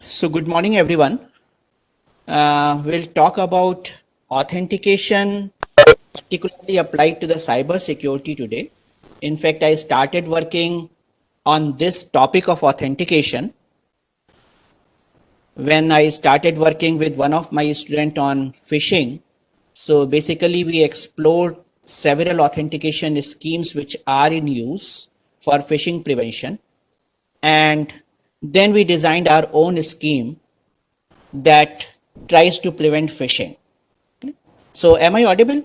So good morning, everyone. We'll talk about authentication, particularly applied to the cyber security today. In fact, I started working on this topic of authentication when I started working with one of my students on phishing. So basically, we explored several authentication schemes which are in use for phishing prevention. And then we designed our own scheme that tries to prevent phishing. So am I audible?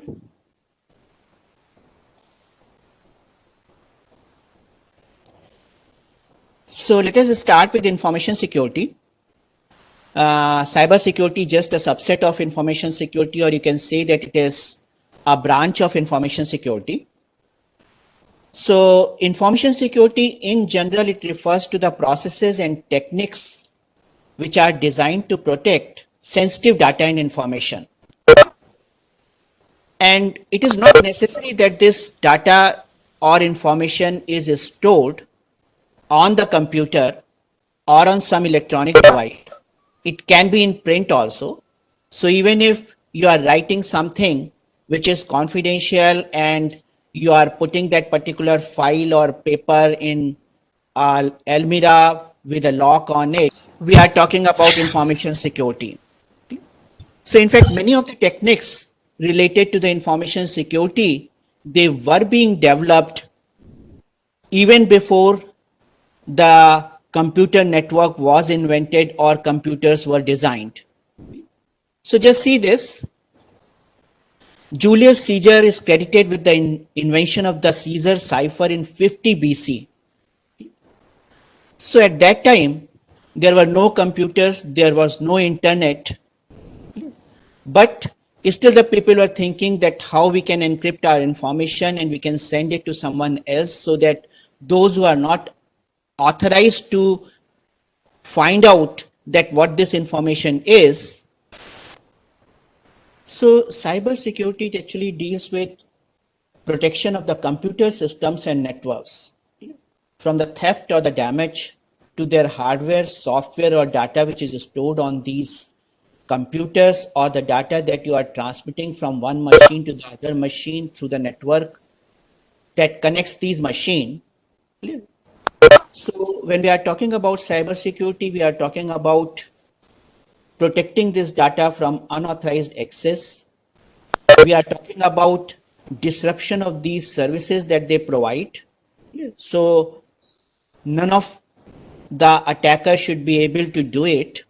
So let us start with information security. Cyber security just a subset of information security, or you can say that it is a branch of information security. So information security in general, it refers to the processes and techniques which are designed to protect sensitive data and information. And it is not necessary that this data or information is stored on the computer or on some electronic device. It can be in print also. So even if you are writing something which is confidential and you are putting that particular file or paper in Almira with a lock on it, we are talking about information security. So in fact, many of the techniques related to the information security, they were being developed even before the computer network was invented or computers were designed. So just see this. Julius Caesar is credited with the invention of the Caesar cipher in 50 BC. So at that time, there were no computers, there was no internet, but still the people were thinking that how we can encrypt our information and we can send it to someone else so that those who are not authorized to find out that what this information is. So cyber security actually deals with protection of the computer systems and networks from the theft or the damage to their hardware, software, or data which is stored on these computers, or the data that you are transmitting from one machine to the other machine through the network that connects these machines. So when we are talking about cyber security, we are talking about protecting this data from unauthorized access. We are talking about disruption of these services that they provide. So none of the attacker should be able to do it.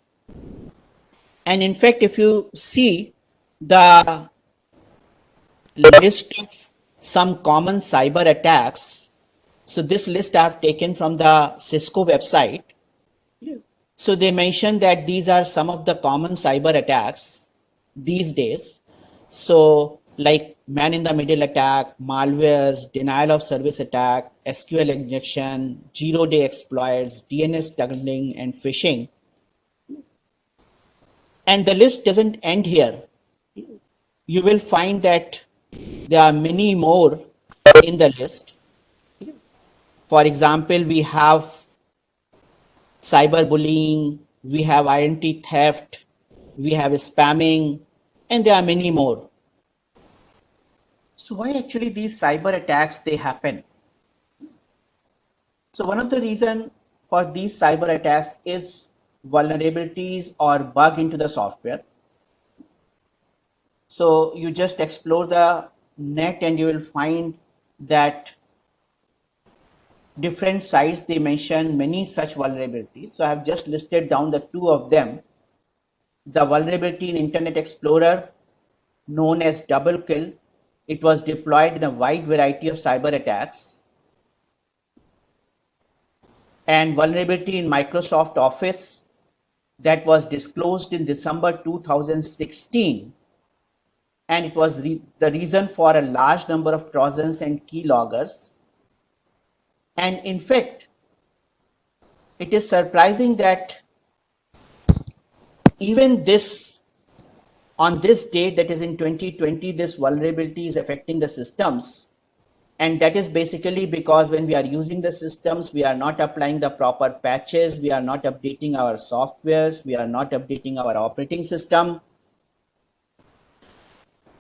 And in fact, if you see the list of some common cyber attacks, so this list I have taken from the Cisco website. So they mention that these are some of the common cyber attacks these days. So like man in the middle attack, malwares, denial of service attack, SQL injection, zero-day exploits, DNS smuggling, and phishing. And the list doesn't end here. You will find that there are many more in the list. For example, we have cyberbullying, we have identity theft, we have spamming, and there are many more. So why actually these cyber attacks they happen? So one of the reasons for these cyber attacks is vulnerabilities or bug into the software. So you just explore the net and you will find that different sites they mention many such vulnerabilities. So I have just listed down the two of them. The vulnerability in Internet Explorer known as double kill. It was deployed in a wide variety of cyber attacks. And vulnerability in Microsoft Office that was disclosed in December 2016. And it was the reason for a large number of trojans and keyloggers. And in fact, it is surprising that even this, on this date, that is in 2020, this vulnerability is affecting the systems. And that is basically because when we are using the systems, we are not applying the proper patches, we are not updating our softwares, we are not updating our operating system.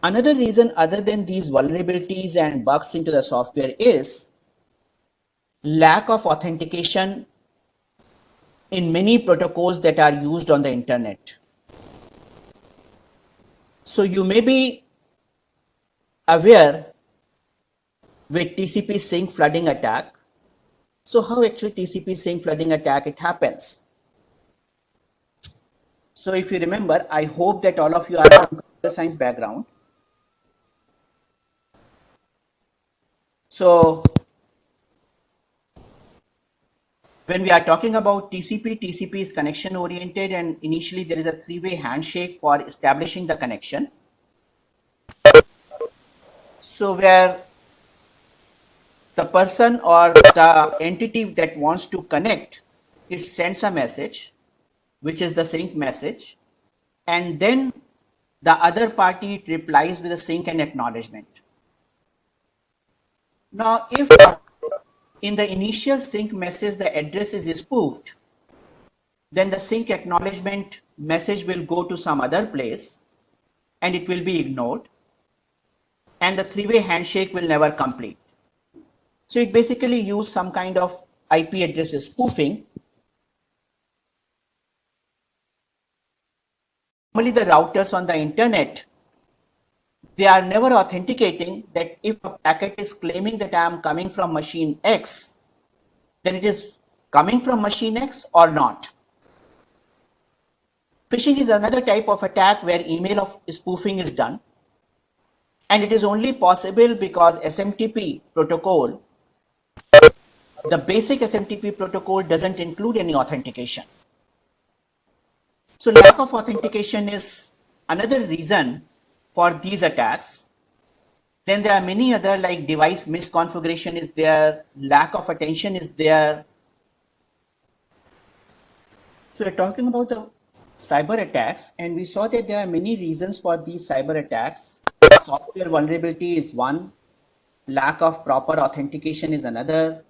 Another reason other than these vulnerabilities and bugs into the software is lack of authentication in many protocols that are used on the internet. So you may be aware with TCP sync flooding attack. So how actually TCP sync flooding attack it happens? So if you remember, I hope that all of you are from computer science background. So when we are talking about TCP, TCP is connection oriented, and initially there is a three-way handshake for establishing the connection. So where the person or the entity that wants to connect, it sends a message, which is the sync message, and then the other party replies with a sync and acknowledgement. Now, if in the initial sync message the address is spoofed, then the sync acknowledgement message will go to some other place and it will be ignored, and the three-way handshake will never complete. So it basically uses some kind of IP address spoofing. Normally the routers on the internet, they are never authenticating that if a packet is claiming that I am coming from machine X, then it is coming from machine X or not. Phishing is another type of attack where email of spoofing is done, and it is only possible because SMTP protocol, the basic SMTP protocol doesn't include any authentication. So lack of authentication is another reason for these attacks. Then there are many other, like device misconfiguration is there, lack of attention is there. So we're talking about the cyber attacks, and we saw that there are many reasons for these cyber attacks. Software vulnerability is one, lack of proper authentication is another,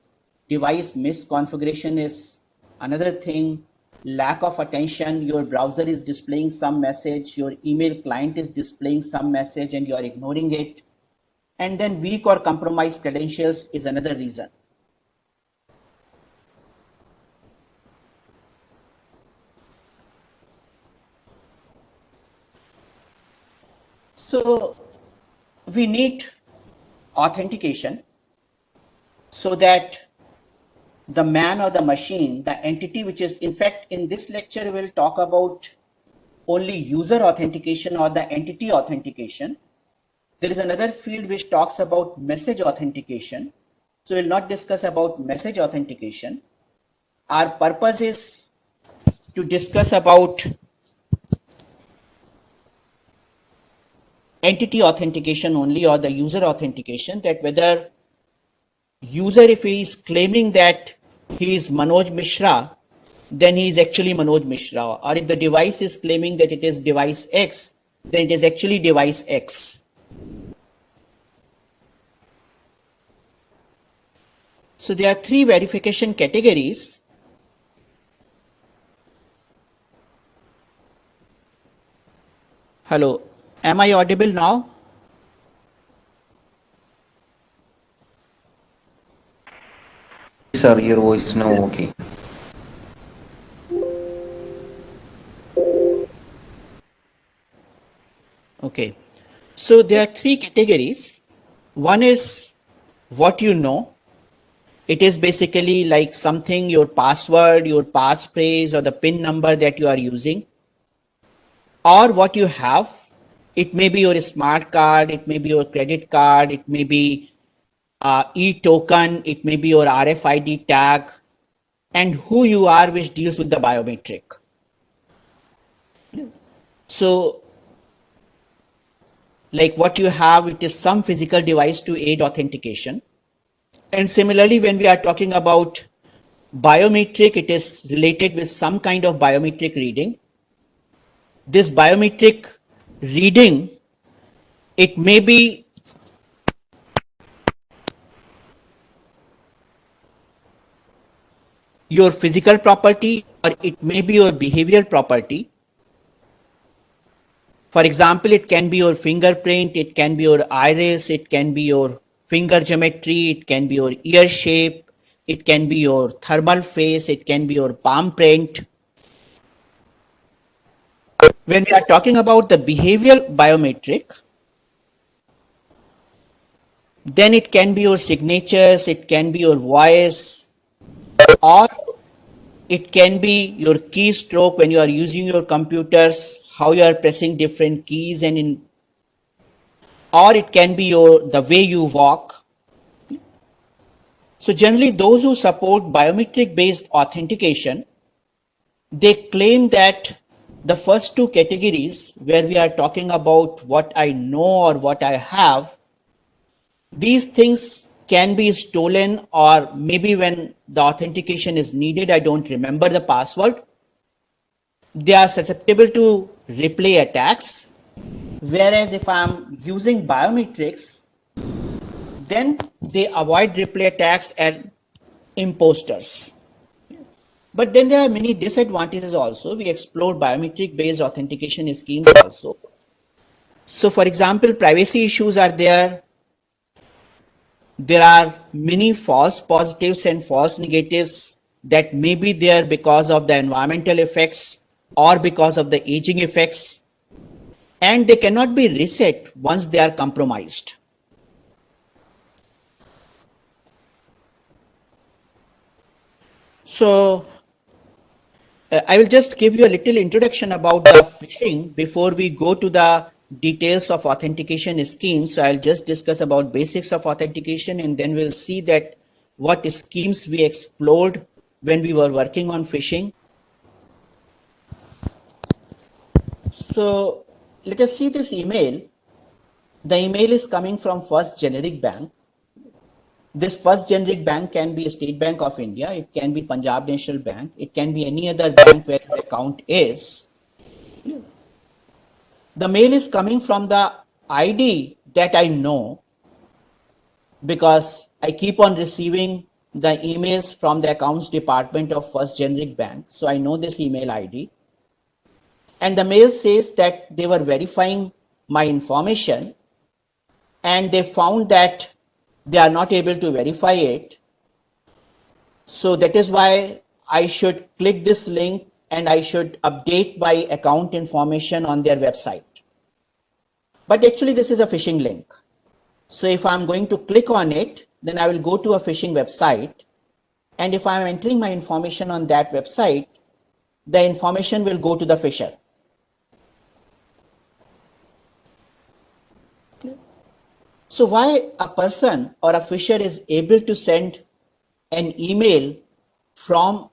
device misconfiguration is another thing, lack of attention, your browser is displaying some message, your email client is displaying some message and you are ignoring it, and then weak or compromised credentials is another reason. So we need authentication so that the man or the machine, the entity which is, in fact, in this lecture, we'll talk about only user authentication or the entity authentication. There is another field which talks about message authentication. So we'll not discuss about message authentication. Our purpose is to discuss about entity authentication only, or the user authentication, that whether user, if he is claiming that he is Manoj Mishra, then he is actually Manoj Mishra, or if the device is claiming that it is device X, then it is actually device X. So there are three verification categories. Hello, am I audible now? Sir, your voice is now okay. Okay. So there are three categories. One is what you know. It is basically like something, your password, your passphrase, or the PIN number that you are using, or what you have. It may be your smart card, it may be your credit card, it may be e-token, it may be your RFID tag, and who you are, which deals with the biometric. So like what you have, it is some physical device to aid authentication. And similarly, when we are talking about biometric, it is related with some kind of biometric reading. This biometric reading, it may be your physical property or it may be your behavioral property. For example, it can be your fingerprint, it can be your iris, it can be your finger geometry, it can be your ear shape, it can be your thermal face, it can be your palm print. When we are talking about the behavioral biometric, then it can be your signatures, it can be your voice, or it can be your keystroke when you are using your computers, how you are pressing different keys, and in, or it can be your the way you walk. So generally those who support biometric based authentication, they claim that the first two categories where we are talking about what I know or what I have, these things can be stolen, or maybe when the authentication is needed, I don't remember the password, they are susceptible to replay attacks. Whereas if I'm using biometrics, then they avoid replay attacks and imposters. But then there are many disadvantages also. We explored biometric based authentication schemes also. So for example, privacy issues are there. There are many false positives and false negatives that may be there because of the environmental effects or because of the aging effects, and they cannot be reset once they are compromised. So I will just give you a little introduction about the phishing before we go to the details of authentication schemes. So I'll just discuss about basics of authentication, and then we'll see that what schemes we explored when we were working on phishing. So let us see this email. The email is coming from First Generic Bank. This First Generic Bank can be State Bank of India, it can be Punjab National Bank, it can be any other bank where the account is. The mail is coming from the ID that I know because I keep on receiving the emails from the accounts department of First Generic Bank. So I know this email ID. And the mail says that they were verifying my information and they found that they are not able to verify it. So that is why I should click this link and I should update my account information on their website. But actually this is a phishing link. So if I'm going to click on it, then I will go to a phishing website. And if I'm entering my information on that website, the information will go to the phisher. So why a person or a phisher is able to send an email from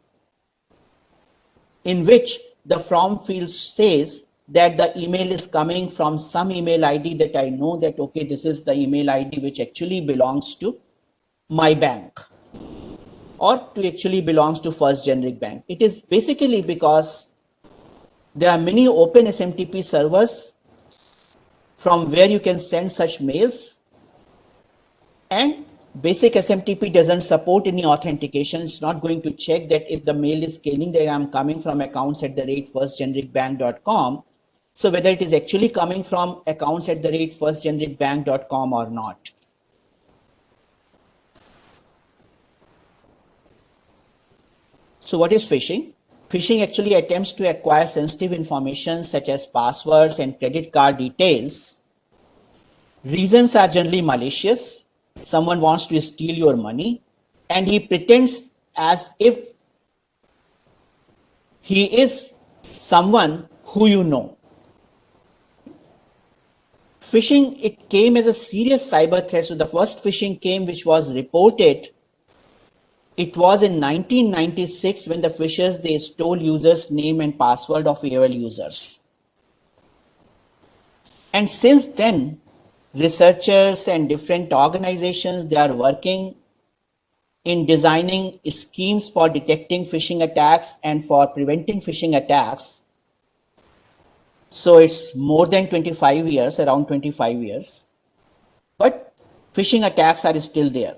in which the from field says that the email is coming from some email ID that I know that, okay, this is the email ID which actually belongs to my bank or to actually belongs to First Generic Bank. It is basically because there are many open SMTP servers from where you can send such mails, and basic SMTP doesn't support any authentication. It's not going to check that if the mail is claiming that I'm coming from accounts@firstgenericbank.com. So whether it is actually coming from accounts@firstgenericbank.com or not. So what is phishing? Phishing actually attempts to acquire sensitive information such as passwords and credit card details. Reasons are generally malicious. Someone wants to steal your money and he pretends as if he is someone who you know. Phishing, it came as a serious cyber threat. So the first phishing came which was reported. It was in 1996 when the phishers, they stole users' name and password of AOL users. And since then, researchers and different organizations, they are working in designing schemes for detecting phishing attacks and for preventing phishing attacks. So it's more than 25 years, around 25 years. But phishing attacks are still there.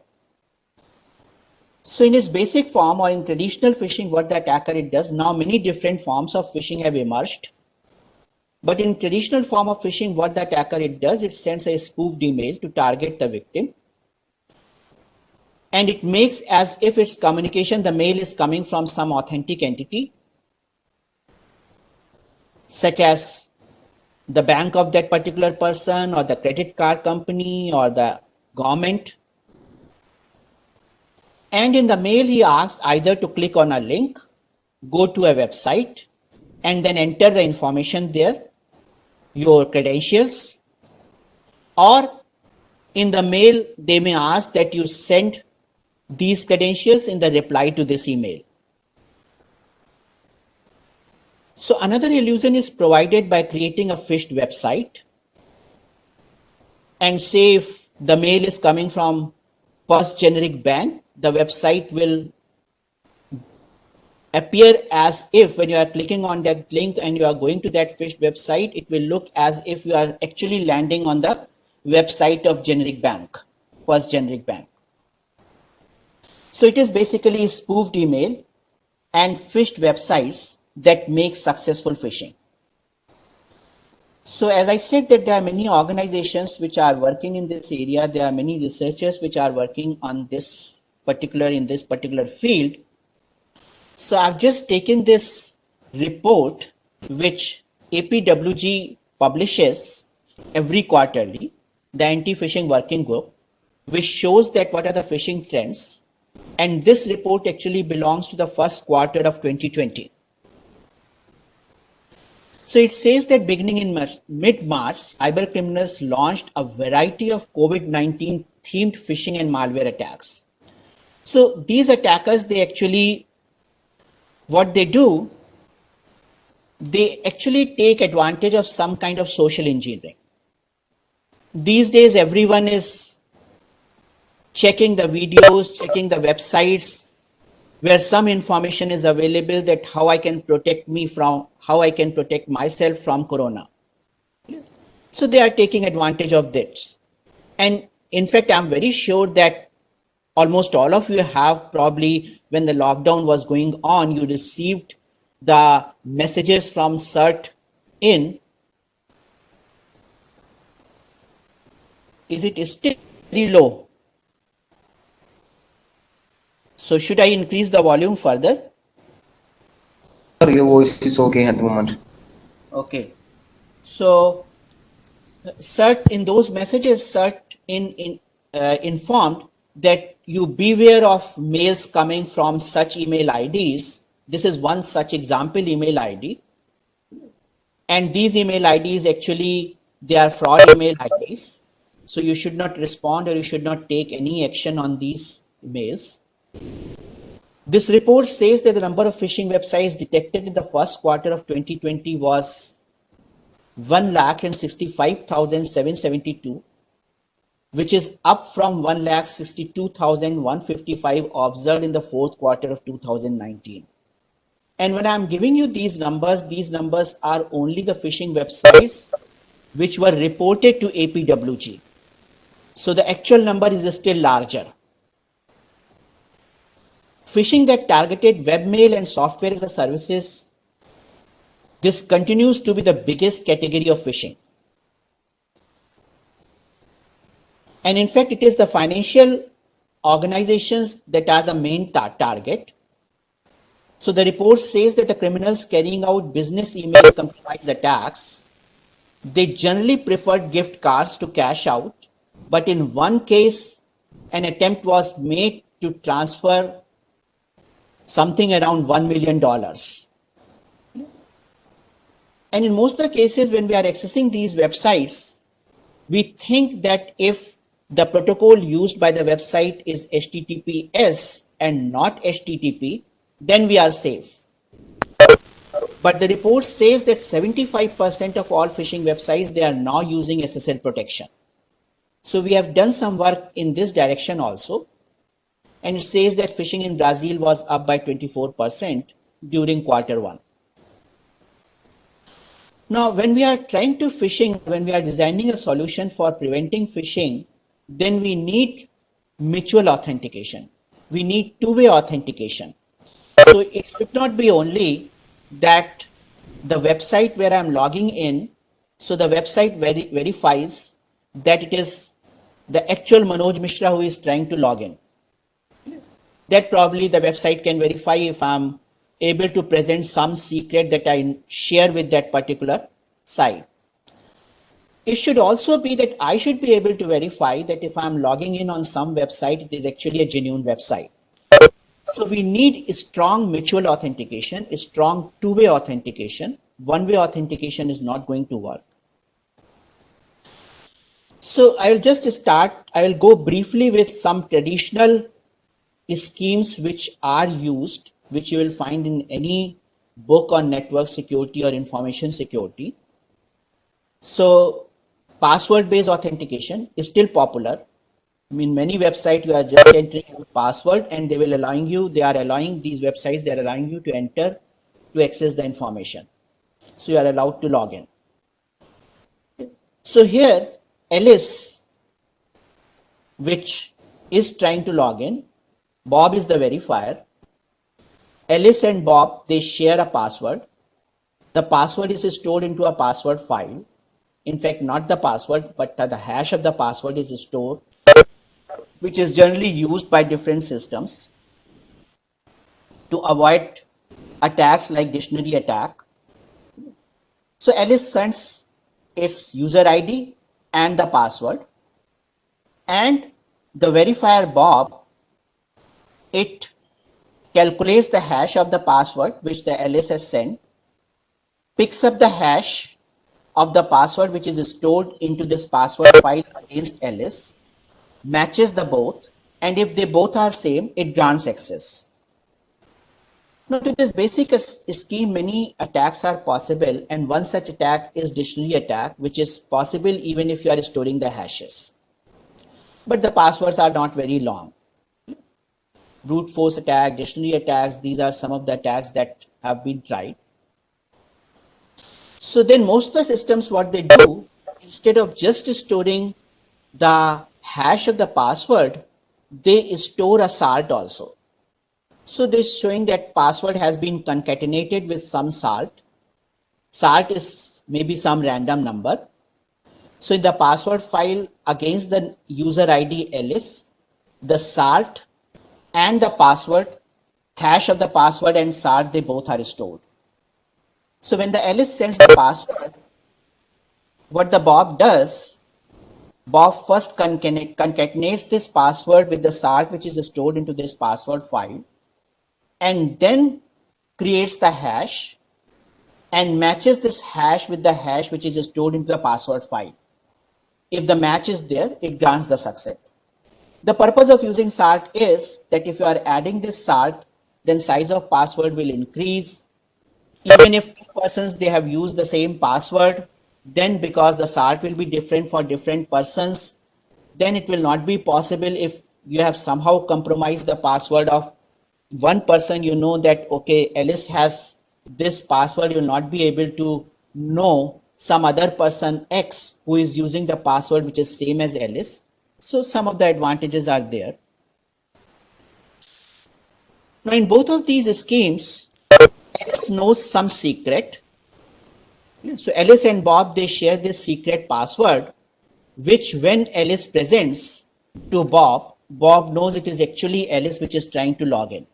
So in its basic form or in traditional phishing, what the attacker it does, now many different forms of phishing have emerged. But in traditional form of phishing, what the attacker it does, it sends a spoofed email to target the victim. And it makes as if its communication, the mail is coming from some authentic entity, such as the bank of that particular person or the credit card company or the government. And in the mail, he asks either to click on a link, go to a website, and then enter the information there, your credentials, or in the mail, they may ask that you send these credentials in the reply to this email. So another illusion is provided by creating a phished website and say if the mail is coming from first generic bank, the website will appear as if when you are clicking on that link and you are going to that phished website, it will look as if you are actually landing on the website of generic bank, first generic bank. So it is basically spoofed email and phished websites that make successful phishing. So as I said that there are many organizations which are working in this area, there are many researchers which are working on this particular field. So I've just taken this report which APWG publishes every quarterly, the anti-phishing working group, which shows that what are the phishing trends. And this report actually belongs to the first quarter of 2020. So it says that beginning in mid-March, cyber criminals launched a variety of COVID-19 themed phishing and malware attacks. So these attackers, what they do, they actually take advantage of some kind of social engineering. These days, everyone is checking the videos, checking the websites where some information is available that how I can protect myself from corona. So they are taking advantage of this. And in fact, I'm very sure that almost all of you have probably, when the lockdown was going on, you received the messages from CERT in. Is it still very low? So should I increase the volume further? Your voice is okay at the moment. Okay. So CERT in those messages, CERT informed that you beware of mails coming from such email IDs. This is one such example email ID. And these email IDs actually, they are fraud email IDs. So you should not respond or you should not take any action on these emails. This report says that the number of phishing websites detected in the first quarter of 2020 was 1,65,772, which is up from 1,62,155 observed in the fourth quarter of 2019. And when I'm giving you these numbers are only the phishing websites which were reported to APWG. So the actual number is still larger. Phishing that targeted webmail and software as a services, this continues to be the biggest category of phishing. And in fact, it is the financial organizations that are the main target. So the report says that the criminals carrying out business email compromise attacks, they generally preferred gift cards to cash out, but in one case, an attempt was made to transfer something around $1 million. And in most of the cases, when we are accessing these websites, we think that if the protocol used by the website is HTTPS and not HTTP, then we are safe. But the report says that 75% of all phishing websites, they are now using SSL protection. So we have done some work in this direction also. And it says that phishing in Brazil was up by 24% during quarter one. Now, when we are trying to phishing, when we are designing a solution for preventing phishing, then we need mutual authentication. we need two-way authentication. So it should not be only that the website where I'm logging in, so the website verifies that it is the actual Manoj Mishra who is trying to log in. That probably the website can verify if I'm able to present some secret that I share with that particular site. It should also be that I should be able to verify that if I'm logging in on some website, it is actually a genuine website. So we need a strong mutual authentication, a strong two-way authentication. One-way authentication is not going to work. So I will just start, I will go briefly with some traditional schemes which are used, which you will find in any book on network security or information security. So password-based authentication is still popular. I mean, many websites you are just entering your password and they will allowing you, they are allowing these websites, they are allowing you to enter to access the information. So you are allowed to log in. So here Alice, which is trying to log in, Bob is the verifier. Alice and Bob, they share a password. The password is stored into a password file. In fact, not the password, but the hash of the password is stored, which is generally used by different systems to avoid attacks like dictionary attack. So Alice sends its user ID and the password, and the verifier Bob, it calculates the hash of the password which the Alice has sent, picks up the hash of the password which is stored into this password file against Alice, matches the both, and if they both are same, it grants access. Now to this basic scheme, many attacks are possible, and one such attack is dictionary attack, which is possible even if you are storing the hashes. But the passwords are not very long. Brute force attack, dictionary attacks, these are some of the attacks that have been tried. So then most of the systems, what they do, instead of just storing the hash of the password, they store a salt also. So this is showing that password has been concatenated with some salt. Salt is maybe some random number. So in the password file against the user ID Alice, the salt and the password, hash of the password and salt, they both are stored. So when the Alice sends the password, what the Bob does, Bob first concatenates this password with the salt which is stored into this password file, and then creates the hash and matches this hash with the hash which is stored into the password file. If the match is there, it grants the success. The purpose of using salt is that if you are adding this salt, then size of password will increase. Even if two persons, they have used the same password, then because the salt will be different for different persons, then it will not be possible if you have somehow compromised the password of one person, you know that, okay, Alice has this password, you will not be able to know some other person X who is using the password which is same as Alice. So some of the advantages are there. Now in both of these schemes, Alice knows some secret. So Alice and Bob, they share this secret password, which when Alice presents to Bob, Bob knows it is actually Alice which is trying to log in.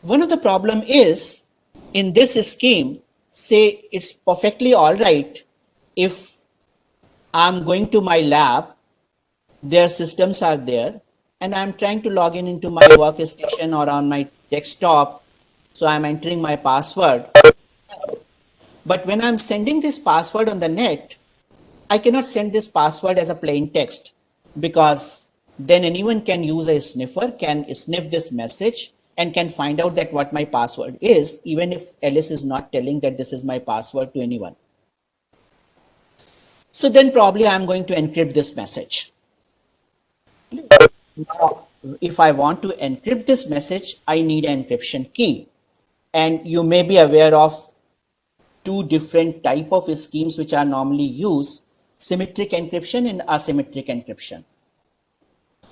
One of the problem is, in this scheme, say it's perfectly all right if I'm going to my lab, their systems are there, and I'm trying to log in into my workstation or on my desktop, so I'm entering my password. But when I'm sending this password on the net, I cannot send this password as a plain text, because then anyone can use a sniffer, can sniff this message and can find out that what my password is, even if Alice is not telling that this is my password to anyone. So then probably I'm going to encrypt this message. Now, if I want to encrypt this message, I need an encryption key. And you may be aware of two different type of schemes which are normally used, symmetric encryption and asymmetric encryption.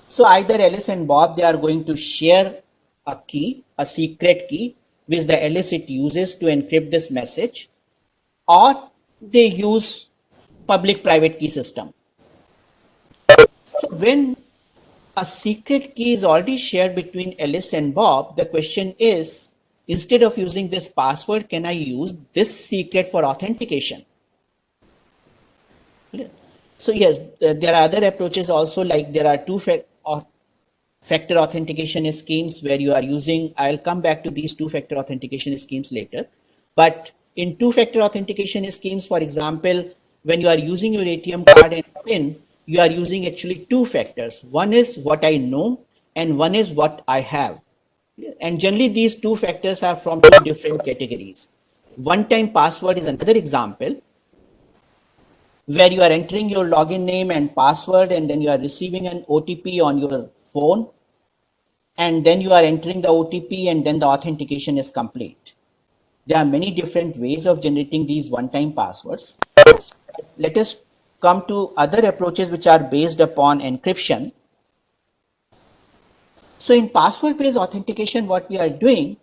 So either Alice and Bob, they are going to share a key, a secret key, which the Alice it uses to encrypt this message, or they use public private key system. So when a secret key is already shared between Alice and Bob, the question is, instead of using this password, can I use this secret for authentication? So yes, there are other approaches also, like there are factor authentication schemes where you are using, I'll come back to these two-factor authentication schemes later. But in two-factor authentication schemes, for example, when you are using your ATM card and PIN, you are using actually two factors. One is what I know and one is what I have. And generally these two factors are from two different categories. One-time password is another example where you are entering your login name and password and then you are receiving an OTP on your phone, and then you are entering the OTP and then the authentication is complete. There are many different ways of generating these one-time passwords. Let us come to other approaches which are based upon encryption. So in password-based authentication, what we are doing,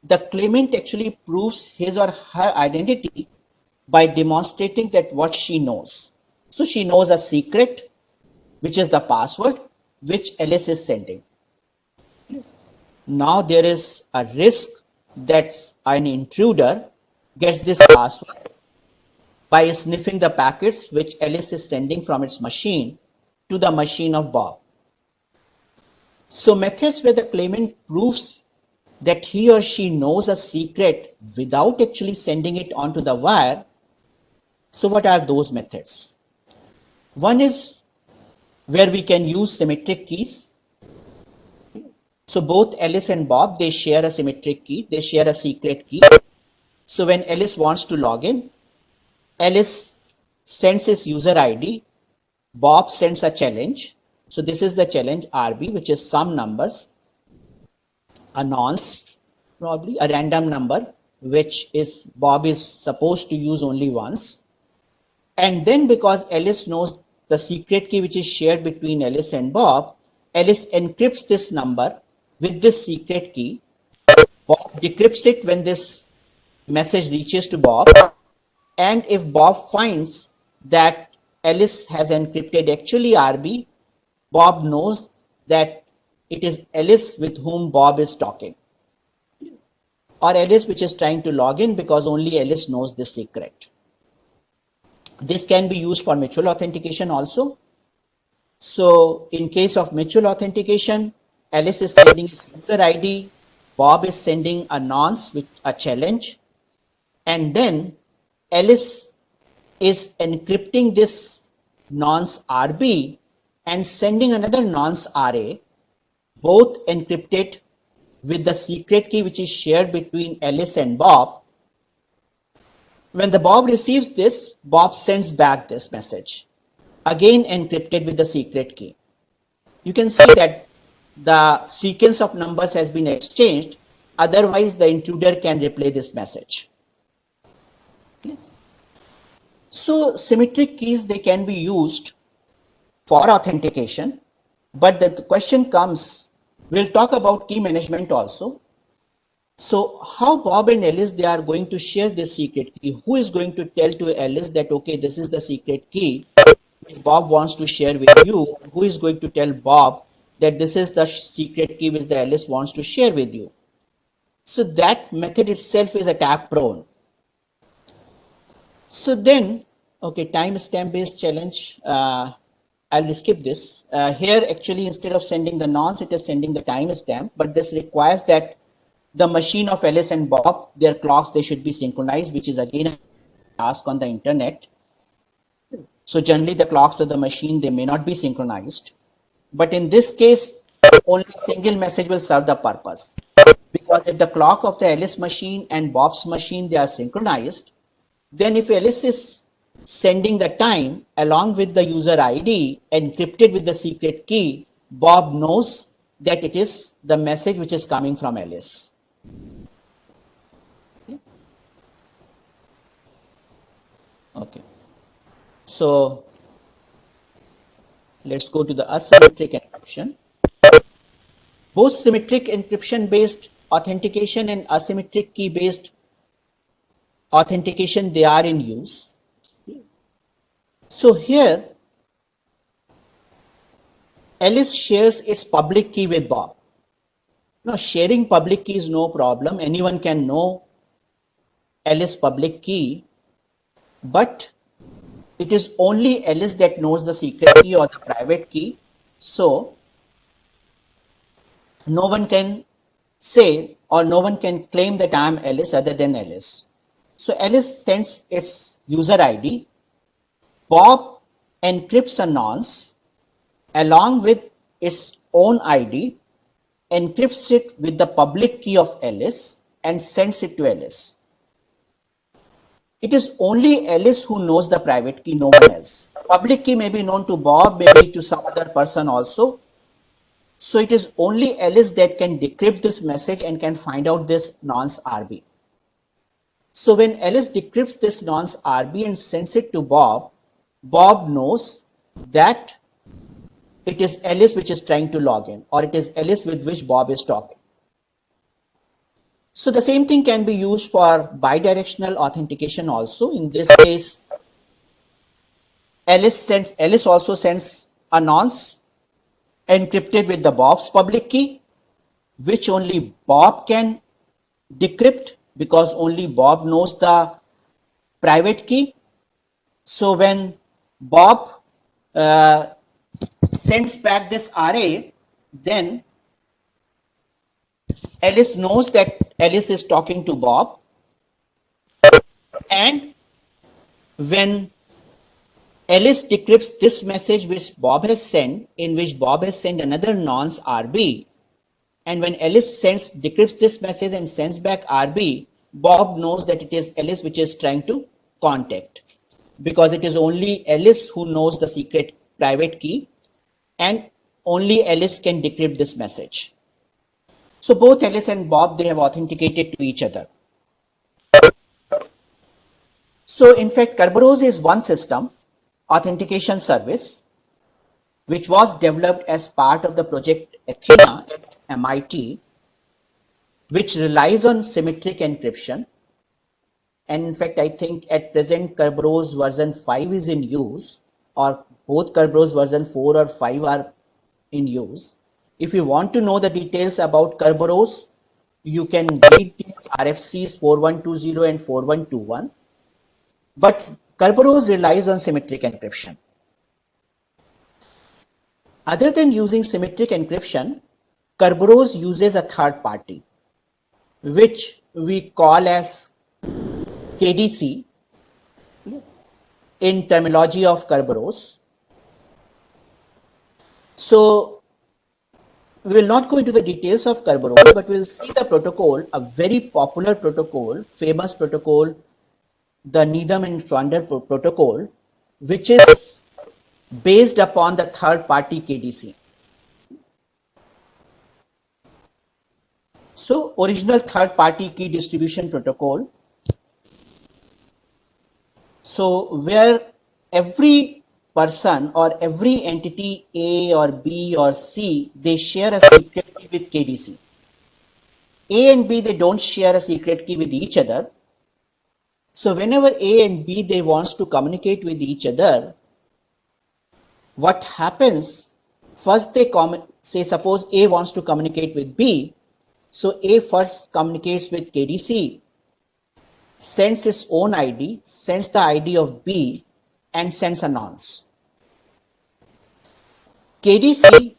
the claimant actually proves his or her identity by demonstrating that what she knows. So she knows a secret, which is the password, which Alice is sending. Now there is a risk that an intruder gets this password by sniffing the packets which Alice is sending from its machine to the machine of Bob. So methods where the claimant proves that he or she knows a secret without actually sending it onto the wire. So what are those methods? One is where we can use symmetric keys. So both Alice and Bob, they share a symmetric key, they share a secret key. So when Alice wants to log in, Alice sends his user ID, Bob sends a challenge. So this is the challenge RB, which is some numbers, a nonce, probably a random number, which is Bob is supposed to use only once. And then because Alice knows the secret key which is shared between Alice and Bob, Alice encrypts this number with this secret key. Bob decrypts it when this message reaches to Bob. And if Bob finds that Alice has encrypted actually RB, Bob knows that it is Alice with whom Bob is talking, or Alice which is trying to log in, because only Alice knows this secret. This can be used for mutual authentication also. So in case of mutual authentication, Alice is sending his user ID, Bob is sending a nonce with a challenge, and then Alice is encrypting this nonce RB and sending another nonce RA, both encrypted with the secret key which is shared between Alice and Bob. When the Bob receives this, Bob sends back this message, again encrypted with the secret key. You can see that the sequence of numbers has been exchanged, otherwise the intruder can replay this message. So symmetric keys, they can be used for authentication, but the question comes, we'll talk about key management also. So how Bob and Alice, they are going to share this secret key? Who is going to tell to Alice that, okay, this is the secret key which Bob wants to share with you? Who is going to tell Bob that this is the secret key which the Alice wants to share with you? So that method itself is attack prone. So then, okay, timestamp based challenge, I'll skip this. Here actually instead of sending the nonce, it is sending the timestamp, but this requires that the machine of Alice and Bob, their clocks, they should be synchronized, which is again a task on the internet. So generally the clocks of the machine, they may not be synchronized. But in this case, only a single message will serve the purpose. Because if the clock of the Alice machine and Bob's machine, they are synchronized, then if Alice is sending the time along with the user ID encrypted with the secret key, Bob knows that it is the message which is coming from Alice. Okay. So let's go to the asymmetric encryption. Both symmetric encryption based authentication and asymmetric key based authentication, they are in use. So here Alice shares its public key with Bob. Now sharing public key is no problem. Anyone can know Alice's public key, but it is only Alice that knows the secret key or the private key. So no one can say or no one can claim that I am Alice other than Alice. So Alice sends its user ID. Bob encrypts a nonce along with its own ID, encrypts it with the public key of Alice and sends it to Alice. It is only Alice who knows the private key, no one else. Public key may be known to Bob, maybe to some other person also. So it is only Alice that can decrypt this message and can find out this nonce RB. So when Alice decrypts this nonce RB and sends it to Bob, Bob knows that it is Alice which is trying to log in, or it is Alice with which Bob is talking. So the same thing can be used for bidirectional authentication also. In this case, Alice also sends a nonce encrypted with the Bob's public key, which only Bob can decrypt because only Bob knows the private key. So when Bob sends back this array, then Alice knows that Alice is talking to Bob, and when Alice decrypts this message which Bob has sent, in which Bob has sent another nonce RB, and when Alice decrypts this message and sends back RB, Bob knows that it is Alice which is trying to contact, because it is only Alice who knows the secret private key and only Alice can decrypt this message. So both Alice and Bob, they have authenticated to each other. So in fact, Kerberos is one system authentication service which was developed as part of the project Athena at MIT, which relies on symmetric encryption. And in fact, I think at present Kerberos version 5 is in use, or both Kerberos version 4 or 5 are in use. If you want to know the details about Kerberos, you can read these RFCs 4120 and 4121. But Kerberos relies on symmetric encryption. Other than using symmetric encryption, Kerberos uses a third party, which we call as KDC in terminology of Kerberos. So we will not go into the details of Kerberos, but we will see the protocol, a very popular protocol, famous protocol, the Needham and Schwander protocol, which is based upon the third party KDC. So original third party key distribution protocol. So where every person or every entity A or B or C, they share a secret key with KDC. A and B, they don't share a secret key with each other. So whenever A and B, they wants to communicate with each other, what happens, first they say suppose A wants to communicate with B. So A first communicates with KDC, sends its own ID, sends the ID of B and sends a nonce. KDC,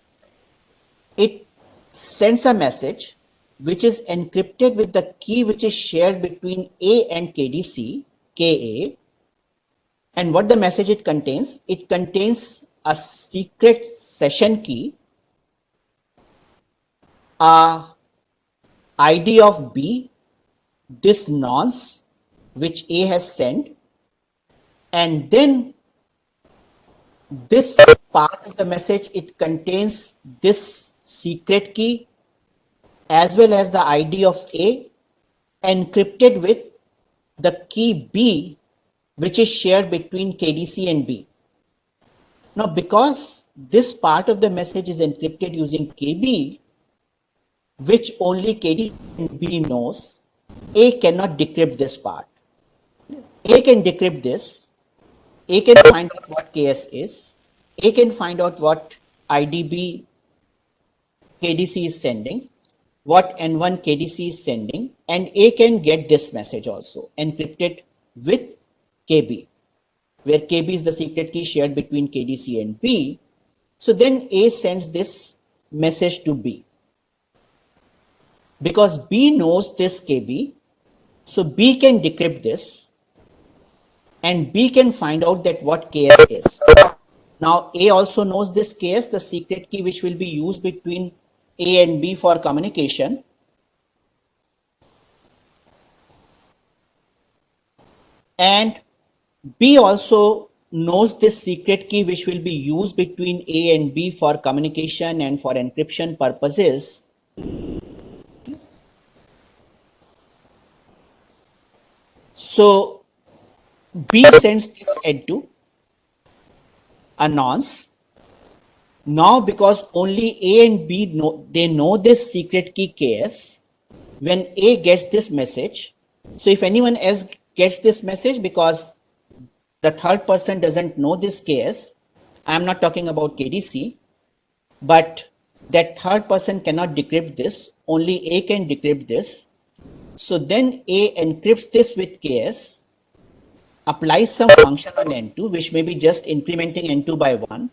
it sends a message which is encrypted with the key which is shared between A and KDC, KA. And what the message it contains a secret session key, a ID of B, this nonce which A has sent, and then this part of the message, it contains this secret key as well as the ID of A encrypted with the key B which is shared between KDC and B. Now because this part of the message is encrypted using KB, which only KD and B knows, A cannot decrypt this part. A can decrypt this. A can find out what KS is. A can find out what IDB KDC is sending, what N1 KDC is sending, and A can get this message also encrypted with KB, where KB is the secret key shared between KDC and B. So then A sends this message to B. Because B knows this KB, so B can decrypt this and B can find out that what KS is. Now A also knows this KS, the secret key which will be used between A and B for communication. And B also knows this secret key which will be used between A and B for communication and for encryption purposes. So B sends this N2 a nonce. Now because only A and B know this secret key KS, when A gets this message, so if anyone else gets this message, because the third person doesn't know this KS, I am not talking about KDC, but that third person cannot decrypt this, only A can decrypt this. So then A encrypts this with KS, applies some function on N2, which may be just incrementing N2 by 1,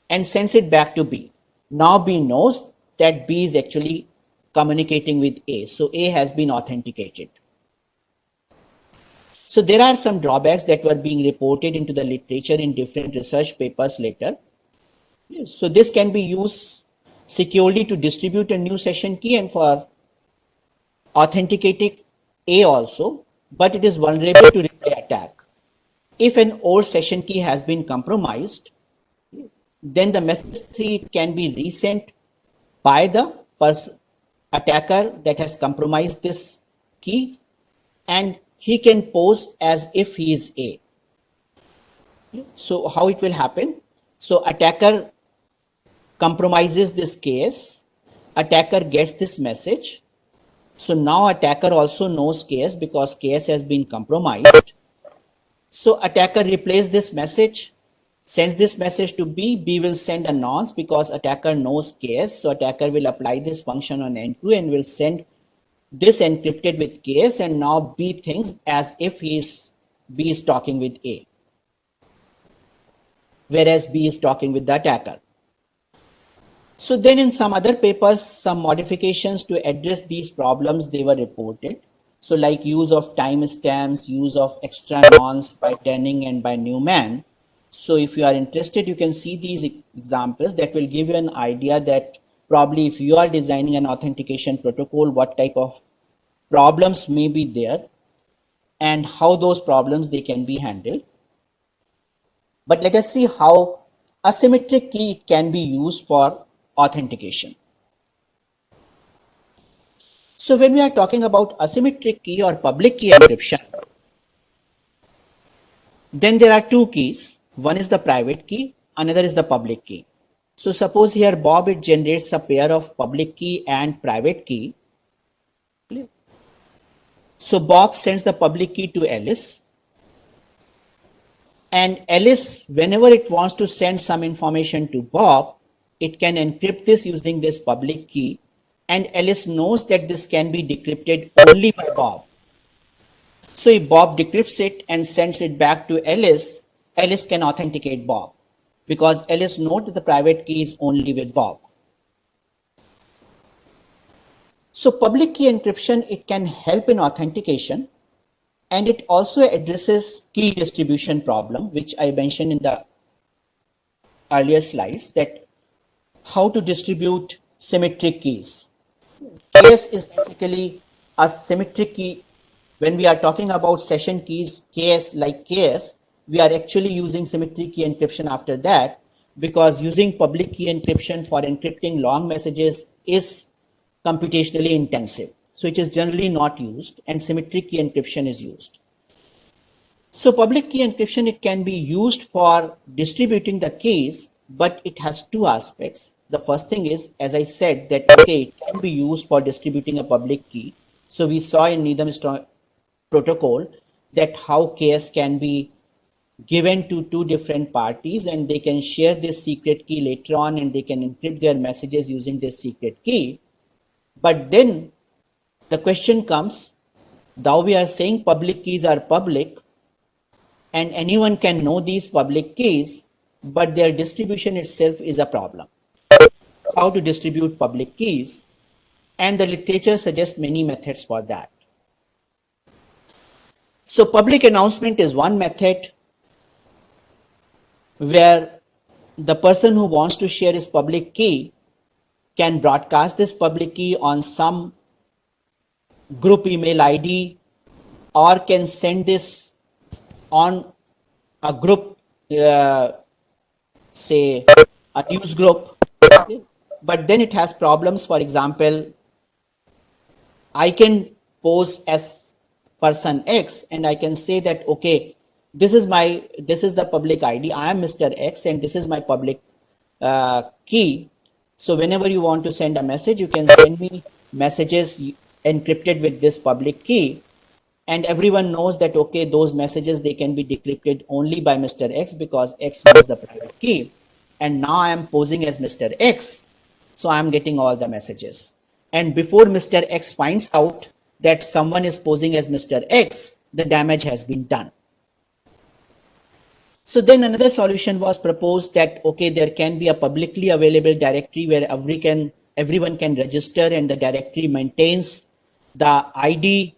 and sends it back to B. Now B knows that B is actually communicating with A. So A has been authenticated. So there are some drawbacks that were being reported into the literature in different research papers later. So this can be used securely to distribute a new session key and for authenticating A also, but it is vulnerable to replay attack. If an old session key has been compromised, then the message 3 can be resent by the attacker that has compromised this key, and he can pose as if he is A. So how it will happen? So attacker compromises this case, attacker gets this message. So now attacker also knows KS because KS has been compromised. So attacker replaces this message, sends this message to B. B will send a nonce because attacker knows KS. So attacker will apply this function on N2 and will send this encrypted with KS, and now B thinks as if B is talking with A, whereas B is talking with the attacker. So then in some other papers, some modifications to address these problems they were reported. So like use of timestamps, use of extra nonce by Denning and by Newman. So if you are interested, you can see these examples that will give you an idea that probably if you are designing an authentication protocol, what type of problems may be there and how those problems they can be handled. But let us see how asymmetric key can be used for authentication. So when we are talking about asymmetric key or public key encryption, then there are two keys. One is the private key, another is the public key. So suppose here Bob, it generates a pair of public key and private key. So Bob sends the public key to Alice, and Alice, whenever it wants to send some information to Bob, it can encrypt this using this public key, and Alice knows that this can be decrypted only by Bob. So if Bob decrypts it and sends it back to Alice, Alice can authenticate Bob because Alice knows that the private key is only with Bob. So public key encryption, it can help in authentication, and it also addresses key distribution problem, which I mentioned in the earlier slides, that how to distribute symmetric keys. KS is basically a symmetric key. When we are talking about session keys, KS like KS, we are actually using symmetric key encryption after that, because using public key encryption for encrypting long messages is computationally intensive. So it is generally not used, and symmetric key encryption is used. So public key encryption, it can be used for distributing the keys but it has two aspects. The first thing is, as I said, that okay, it can be used for distributing a public key. So we saw in Needham protocol that how KS can be given to two different parties and they can share this secret key later on and they can encrypt their messages using this secret key. But then the question comes, now we are saying public keys are public and anyone can know these public keys, but their distribution itself is a problem. How to distribute public keys? And the literature suggests many methods for that. So public announcement is one method where the person who wants to share his public key can broadcast this public key on some group email ID or can send this on a group, say a news group. But then it has problems. For example, I can pose as person X and I can say that, okay, this is the public ID. I am Mr. X and this is my public key. So whenever you want to send a message, you can send me messages encrypted with this public key. And everyone knows that, okay, those messages, they can be decrypted only by Mr. X because X knows the private key. And now I am posing as Mr. X. So I am getting all the messages. And before Mr. X finds out that someone is posing as Mr. X, the damage has been done. So then another solution was proposed that, okay, there can be a publicly available directory where everyone can register and the directory maintains the ID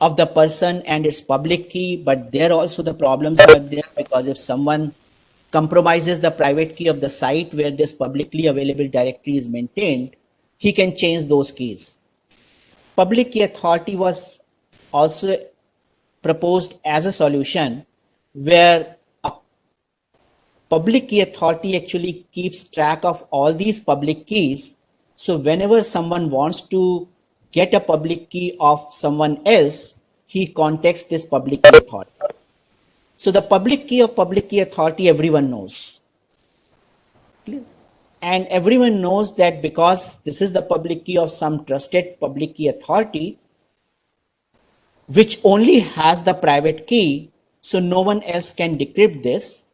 of the person and its public key. But there also the problems are there because if someone compromises the private key of the site where this publicly available directory is maintained, he can change those keys. Public key authority was also proposed as a solution where a public key authority actually keeps track of all these public keys. So whenever someone wants to get a public key of someone else, he contacts this public key authority. So the public key of public key authority, everyone knows. And everyone knows that because this is the public key of some trusted public key authority, which only has the private key, so no one else can decrypt this.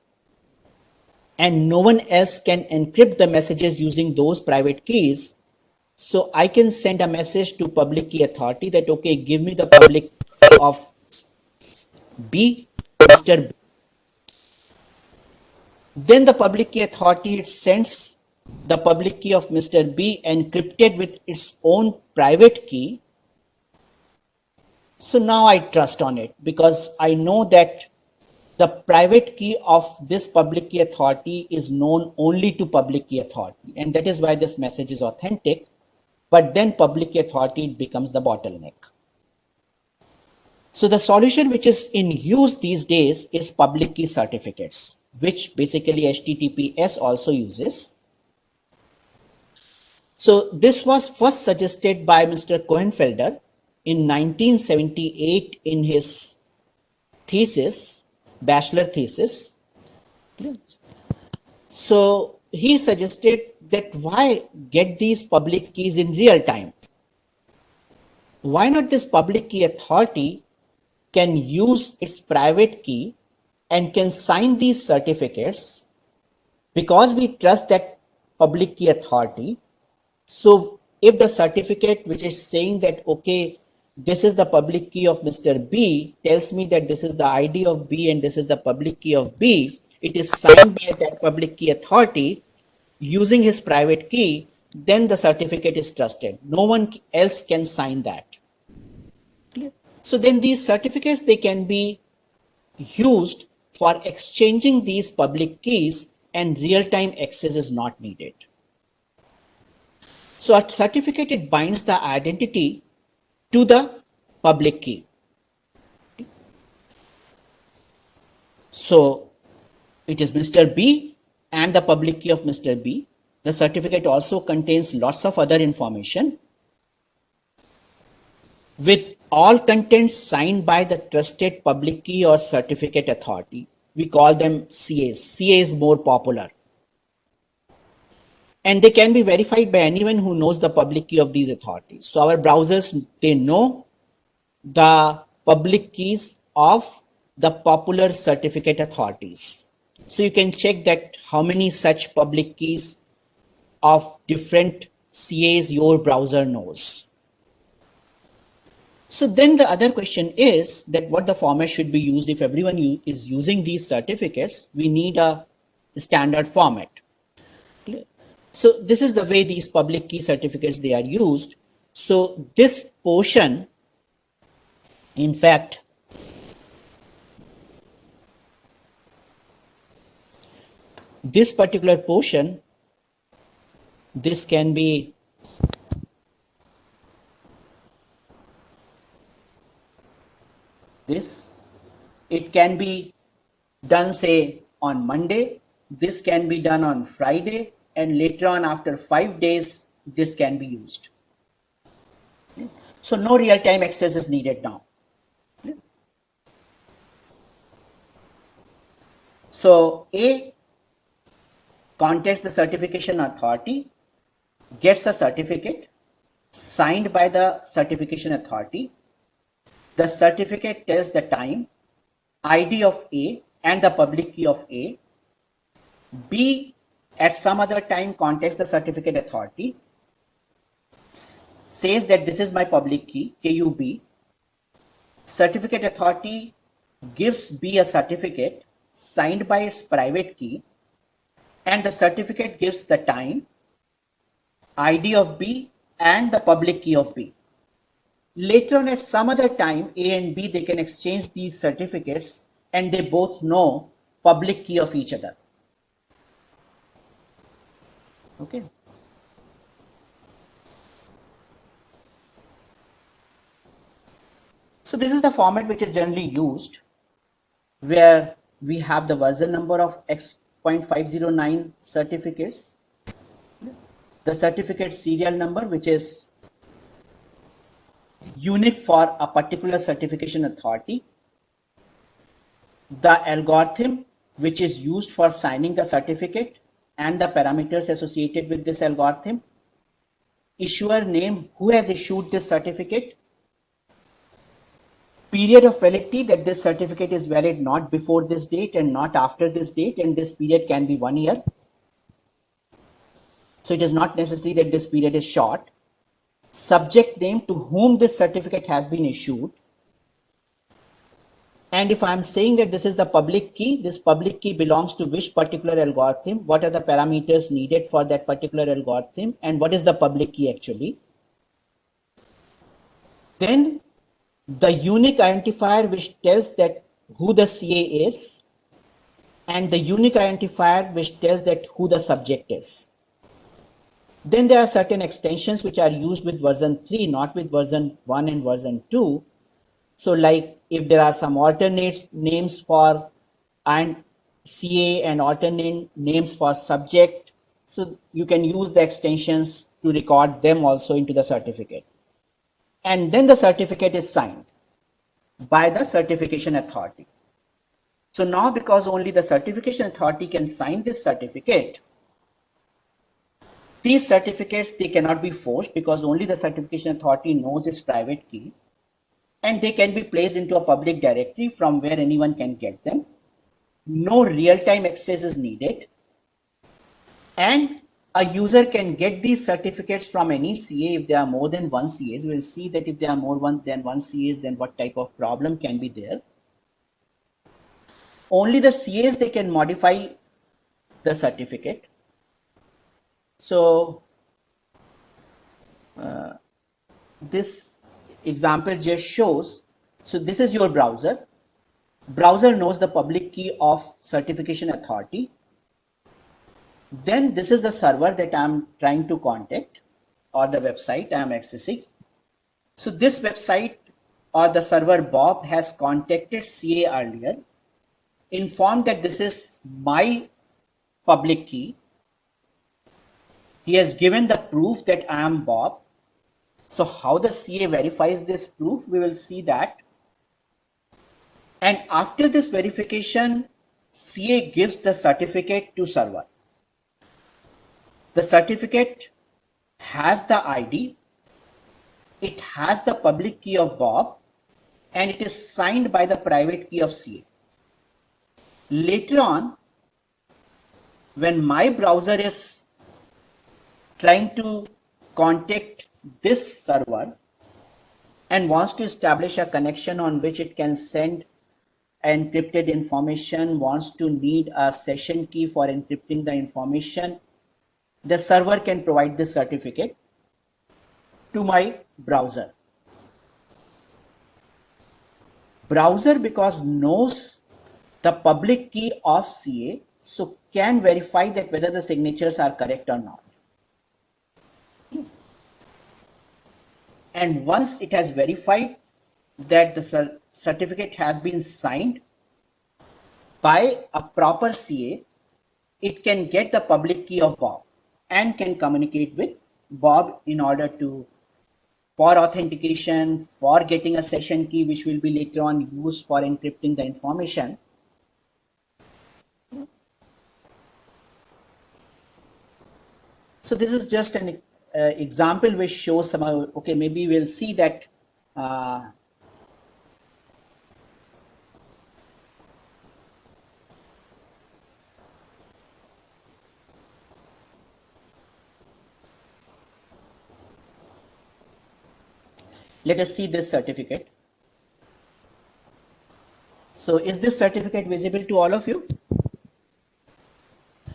And no one else can encrypt the messages using those private keys. So I can send a message to public key authority that, okay, give me the public key of B, Mr. B. Then the public key authority, it sends the public key of Mr. B encrypted with its own private key. So now I trust on it because I know that the private key of this public key authority is known only to public key authority. And that is why this message is authentic. But then public key authority becomes the bottleneck. So the solution which is in use these days is public key certificates, which basically HTTPS also uses. So this was first suggested by Mr. Cohenfelder in 1978 in his thesis, bachelor thesis. So he suggested that why get these public keys in real time? Why not this public key authority can use its private key and can sign these certificates because we trust that public key authority. So if the certificate which is saying that, okay, this is the public key of Mr. B tells me that this is the ID of B and this is the public key of B, it is signed by that public key authority using his private key, then the certificate is trusted. No one else can sign that. So then these certificates, they can be used for exchanging these public keys and real-time access is not needed. So a certificate, it binds the identity to the public key. So it is Mr. B and the public key of Mr. B. The certificate also contains lots of other information with all contents signed by the trusted public key or certificate authority. We call them CAs. CA is more popular. and they can be verified by anyone who knows the public key of these authorities. So our browsers, they know the public keys of the popular certificate authorities. So you can check that how many such public keys of different CAs your browser knows. So then the other question is that what the format should be used. If everyone is using these certificates, we need a standard format. So this is the way these public key certificates, they are used. So this portion, in fact, this particular portion, this can be this, it can be done say on Monday, this can be done on Friday, and later on after 5 days, this can be used. So no real-time access is needed now. So A contacts the certification authority, gets a certificate signed by the certification authority. The certificate tells the time, ID of A and the public key of A. B at some other time contacts the certificate authority, says that this is my public key, KUB. Certificate authority gives B a certificate signed by its private key, and the certificate gives the time, ID of B and the public key of B. Later on at some other time, A and B, they can exchange these certificates and they both know public key of each other. Okay. So this is the format which is generally used, where we have the version number of X.509 certificates, the certificate serial number, which is unique for a particular certification authority, the algorithm which is used for signing the certificate and the parameters associated with this algorithm, issuer name, who has issued this certificate, period of validity, that this certificate is valid not before this date and not after this date, and this period can be 1 year. So it is not necessary that this period is short. Subject name, to whom this certificate has been issued. And if I am saying that this is the public key, this public key belongs to which particular algorithm, what are the parameters needed for that particular algorithm, and what is the public key actually. Then the unique identifier which tells that who the CA is, and the unique identifier which tells that who the subject is. Then there are certain extensions which are used with version 3, not with version 1 and version 2. So like if there are some alternate names for and CA and alternate names for subject, so you can use the extensions to record them also into the certificate. And then the certificate is signed by the certification authority. So now, because only the certification authority can sign this certificate, these certificates, they cannot be forged because only the certification authority knows its private key, and they can be placed into a public directory from where anyone can get them. No real-time access is needed, and a user can get these certificates from any CA if there are more than one CAs. We'll see that if there are more than one CAs, then what type of problem can be there. Only the CAs, they can modify the certificate. So this example just shows, so this is your browser. Browser knows the public key of certification authority. Then this is the server that I'm trying to contact, or the website I'm accessing. So this website or the server Bob has contacted CA earlier, informed that this is my public key. He has given the proof that I am Bob. So how the CA verifies this proof, we will see that. And after this verification, CA gives the certificate to server. The certificate has the ID, it has the public key of Bob, and it is signed by the private key of CA. Later on, when my browser is trying to contact this server and wants to establish a connection on which it can send encrypted information, wants to need a session key for encrypting the information, the server can provide this certificate to my browser. Browser, because knows the public key of CA, so can verify that whether the signatures are correct or not. And once it has verified that the certificate has been signed by a proper CA, it can get the public key of Bob and can communicate with Bob in order to, for authentication, for getting a session key, which will be later on used for encrypting the information. So this is just an example which shows some, okay, maybe we'll see that let us see this certificate. So is this certificate visible to all of you?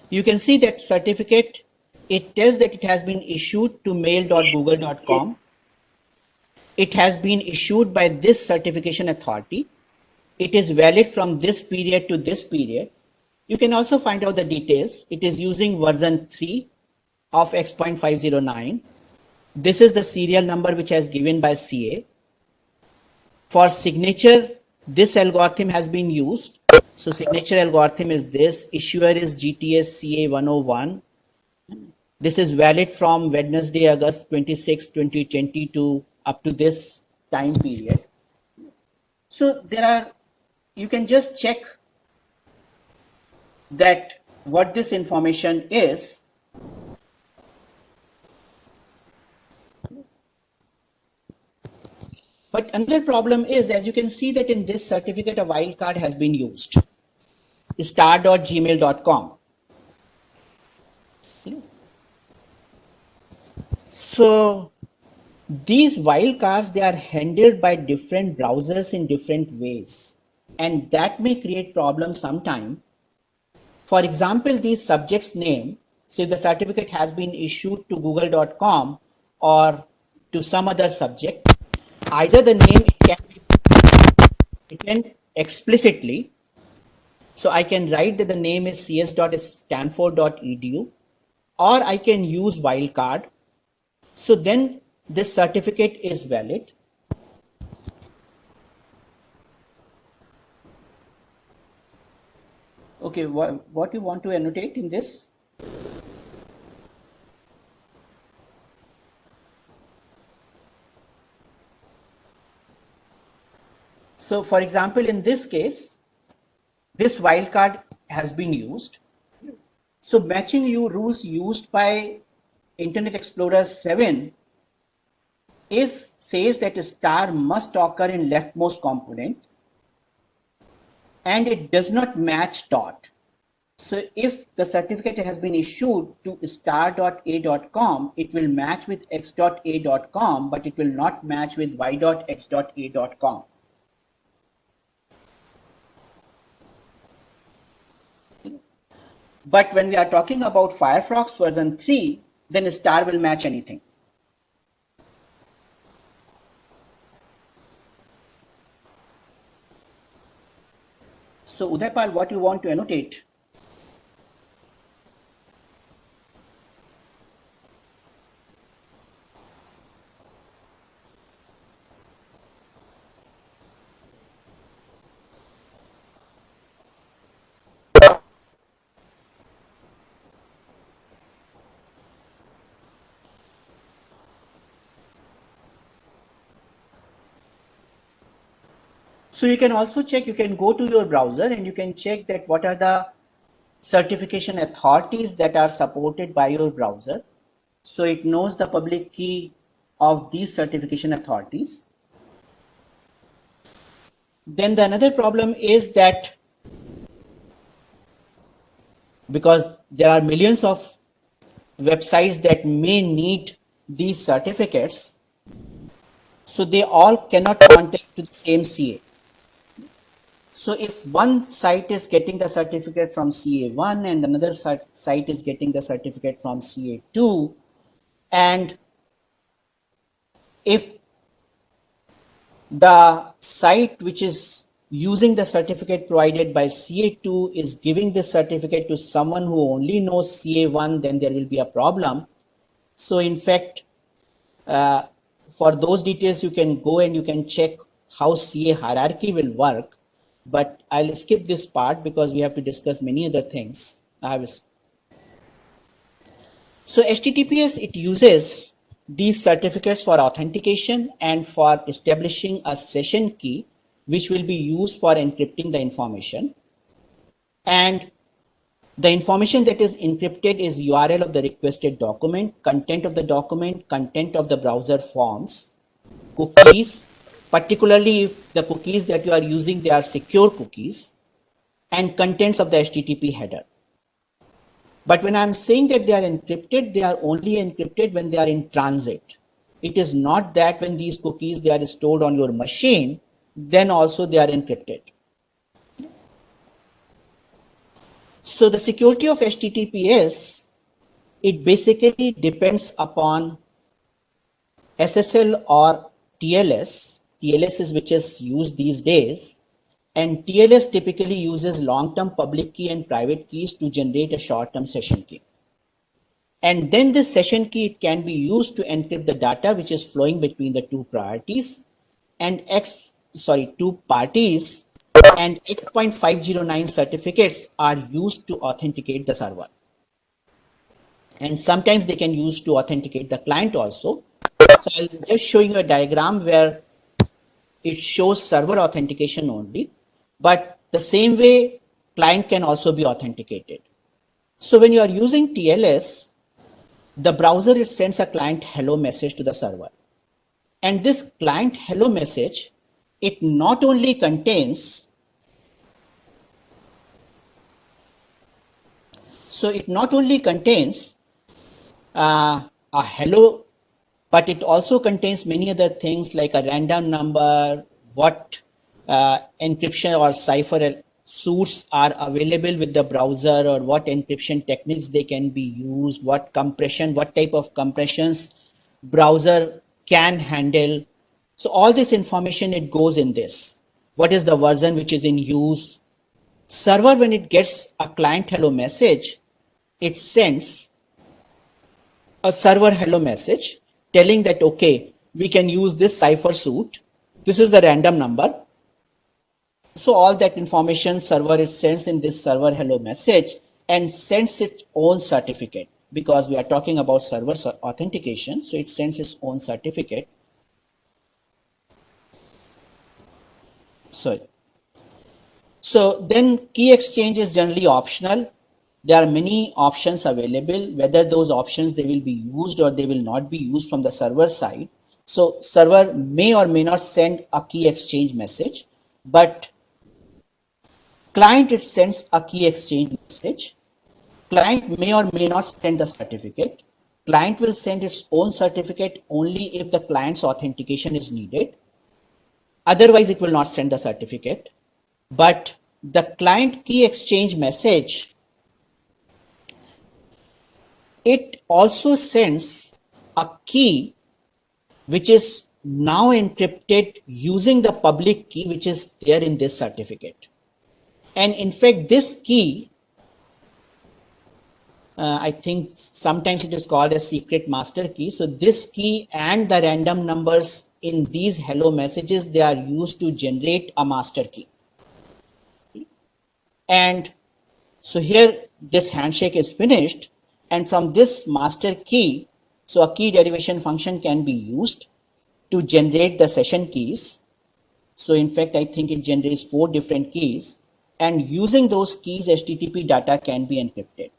You can see that certificate, it tells that it has been issued to mail.google.com. It has been issued by this certification authority. It is valid from this period to this period. You can also find out the details. It is using version 3 of X.509. This is the serial number which has given by CA. For signature, this algorithm has been used. So signature algorithm is this. Issuer is GTS CA 101. This is valid from Wednesday, August 26, 2020 to up to this time period. So there are, you can just check that what this information is. But another problem is, as you can see that in this certificate, a wildcard has been used, star.gmail.com. So these wildcards, they are handled by different browsers in different ways, and that may create problems sometime. For example, these subjects name, so if the certificate has been issued to google.com or to some other subject, either the name can be written explicitly. So I can write that the name is cs.stanford.edu, or I can use wildcard. So then this certificate is valid. Okay, what you want to annotate in this? So for example, in this case, this wildcard has been used. So matching rules used by Internet Explorer 7 says that a star must occur in leftmost component, and it does not match dot. So if the certificate has been issued to star.a.com, it will match with x.a.com, but it will not match with y.x.a.com. But when we are talking about Firefox version 3, then star will match anything. So Udaypal, what you want to annotate? So you can also check, you can go to your browser and you can check that what are the certification authorities that are supported by your browser. So it knows the public key of these certification authorities. Then the another problem is that because there are millions of websites that may need these certificates, so they all cannot contact to the same CA. So if one site is getting the certificate from CA1 and another site is getting the certificate from CA2, and if the site which is using the certificate provided by CA2 is giving this certificate to someone who only knows CA1, then there will be a problem. So in fact, for those details, you can go and you can check how CA hierarchy will work. But I'll skip this part because we have to discuss many other things. So HTTPS, it uses these certificates for authentication and for establishing a session key, which will be used for encrypting the information. And the information that is encrypted is URL of the requested document, content of the document, content of the browser forms, cookies, particularly if the cookies that you are using, they are secure cookies, and contents of the HTTP header. But when I'm saying that they are encrypted, they are only encrypted when they are in transit. It is not that when these cookies, they are stored on your machine, then also they are encrypted. So the security of HTTPS, it basically depends upon SSL or TLS. TLS is which is used these days. And TLS typically uses long-term public key and private keys to generate a short-term session key. And then this session key, it can be used to encrypt the data which is flowing between the two parties and two parties, and X.509 certificates are used to authenticate the server. And sometimes they can use to authenticate the client also. So I'll just show you a diagram where it shows server authentication only, but the same way client can also be authenticated. So when you are using TLS, the browser, it sends a client hello message to the server. And this client hello message, it not only contains a hello, but it also contains many other things like a random number, what encryption or cipher suits are available with the browser, or what encryption techniques they can be used, what type of compressions browser can handle. So all this information, it goes in this. What is the version which is in use? Server, when it gets a client hello message, it sends a server hello message telling that, okay, we can use this cipher suit. This is the random number. So all that information server, it sends in this server hello message and sends its own certificate, because we are talking about server authentication. So it sends its own certificate. So then key exchange is generally optional. There are many options available, whether those options they will be used or they will not be used from the server side. So server may or may not send a key exchange message, but client, it sends a key exchange message. Client may or may not send the certificate. Client will send its own certificate only if the client's authentication is needed. Otherwise, it will not send the certificate. But the client key exchange message, it also sends a key which is now encrypted using the public key which is there in this certificate. And in fact, this key, I think sometimes it is called a secret master key. So this key and the random numbers in these hello messages, they are used to generate a master key. And so here this handshake is finished. And from this master key, so a key derivation function can be used to generate the session keys. So in fact, I think it generates 4 different keys. and using those keys, HTTP data can be encrypted.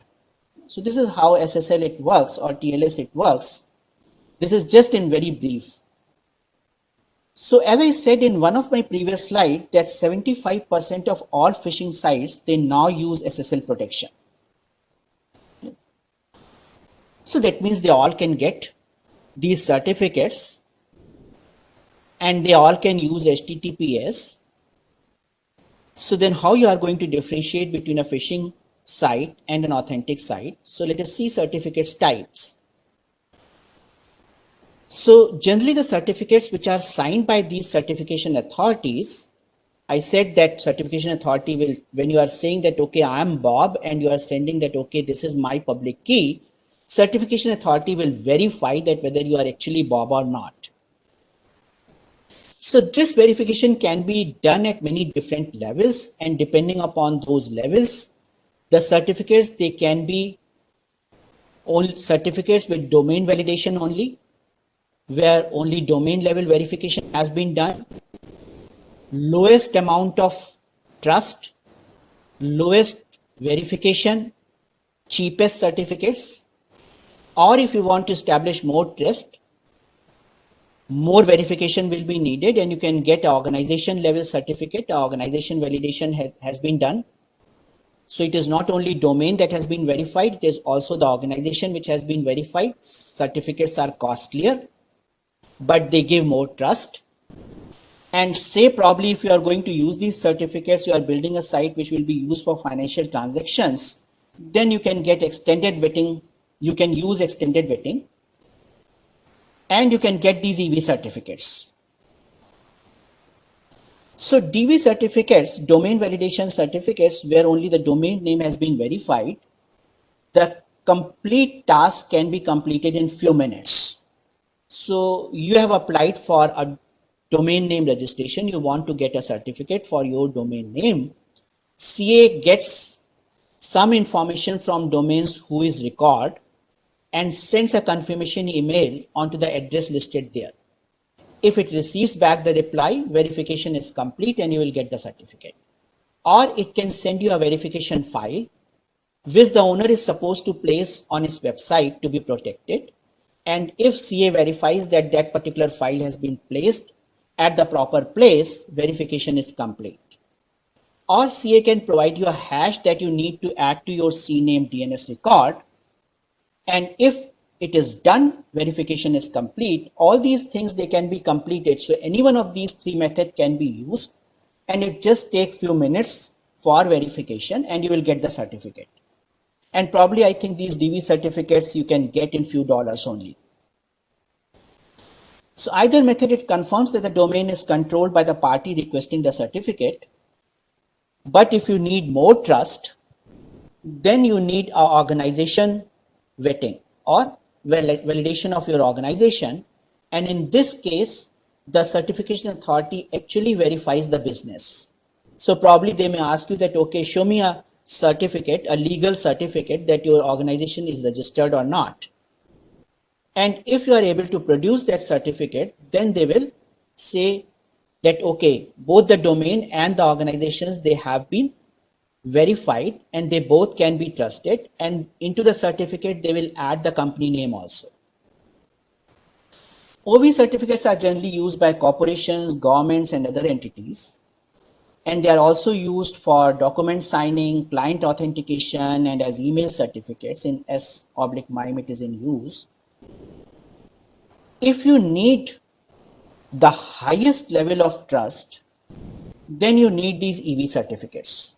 So this is how SSL it works, or TLS it works. This is just in very brief. So as I said in one of my previous slides, that 75% of all phishing sites, they now use SSL protection. So that means they all can get these certificates and they all can use HTTPS. So then how you are going to differentiate between a phishing site and an authentic site? So let us see certificates types. So generally the certificates which are signed by these certification authorities, I said that certification authority will, when you are saying that, okay, I am Bob, and you are sending that, okay, this is my public key, certification authority will verify that whether you are actually Bob or not. So this verification can be done at many different levels, and depending upon those levels, the certificates, they can be all certificates with domain validation only, where only domain level verification has been done, lowest amount of trust, lowest verification, cheapest certificates, or if you want to establish more trust, more verification will be needed, and you can get an organization level certificate. Organization validation has been done. So it is not only domain that has been verified, it is also the organization which has been verified. Certificates are costlier, but they give more trust. And say probably if you are going to use these certificates, you are building a site which will be used for financial transactions, then you can get extended vetting. You can use extended vetting, and you can get these EV certificates. So DV certificates, domain validation certificates, where only the domain name has been verified, the complete task can be completed in few minutes. So you have applied for a domain name registration, you want to get a certificate for your domain name. CA gets some information from domains who is record and sends a confirmation email onto the address listed there. If it receives back the reply, verification is complete and you will get the certificate. Or it can send you a verification file which the owner is supposed to place on his website to be protected. And if CA verifies that that particular file has been placed at the proper place, verification is complete. Or CA can provide you a hash that you need to add to your CNAME DNS record. And if it is done, verification is complete. All these things, they can be completed. So any one of these three methods can be used, and it just takes few minutes for verification and you will get the certificate. And probably I think these DV certificates you can get in few dollars only. So either method, it confirms that the domain is controlled by the party requesting the certificate. But if you need more trust, then you need an organization vetting or validation of your organization. And in this case, the certification authority actually verifies the business. So probably they may ask you that, okay, show me a certificate, a legal certificate that your organization is registered or not. And if you are able to produce that certificate, then they will say that, okay, both the domain and the organizations, they have been verified and they both can be trusted, and into the certificate they will add the company name also. OV certificates are generally used by corporations, governments and other entities, and they are also used for document signing, client authentication, and as email certificates. In S/MIME it is in use. If you need the highest level of trust, then you need these EV certificates.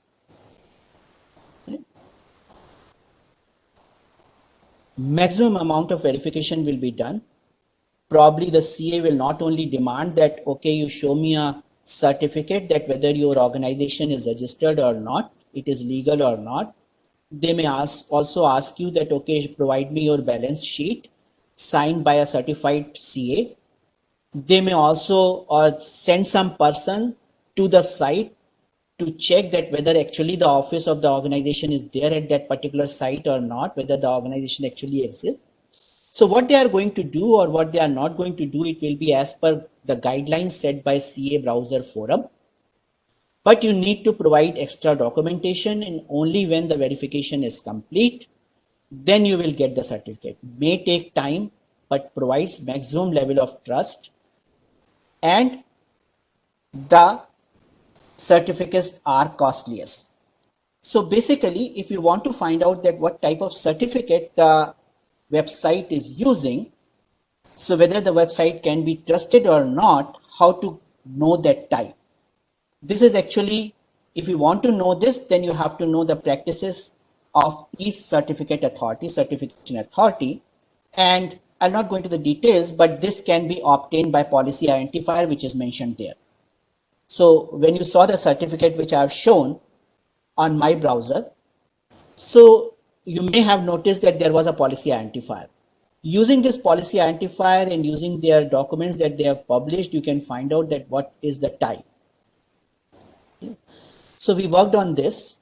Maximum amount of verification will be done. Probably the CA will not only demand that, okay, you show me a certificate that whether your organization is registered or not, it is legal or not. They may also ask you that, okay, provide me your balance sheet signed by a certified CA. They may also send some person to the site to check that whether actually the office of the organization is there at that particular site or not, whether the organization actually exists. So what they are going to do or what they are not going to do, it will be as per the guidelines set by CA Browser Forum. but you need to provide extra documentation, and only when the verification is complete, then you will get the certificate. May take time, but provides maximum level of trust, and the certificates are costliest. So basically, if you want to find out that what type of certificate the website is using, so whether the website can be trusted or not, how to know that type. This is actually, if you want to know this, then you have to know the practices of each certificate authority, certification authority. And I'll not go into the details, but this can be obtained by policy identifier, which is mentioned there. So when you saw the certificate which I have shown on my browser, so you may have noticed that there was a policy identifier. Using this policy identifier and using their documents that they have published, you can find out that what is the type. So we worked on this,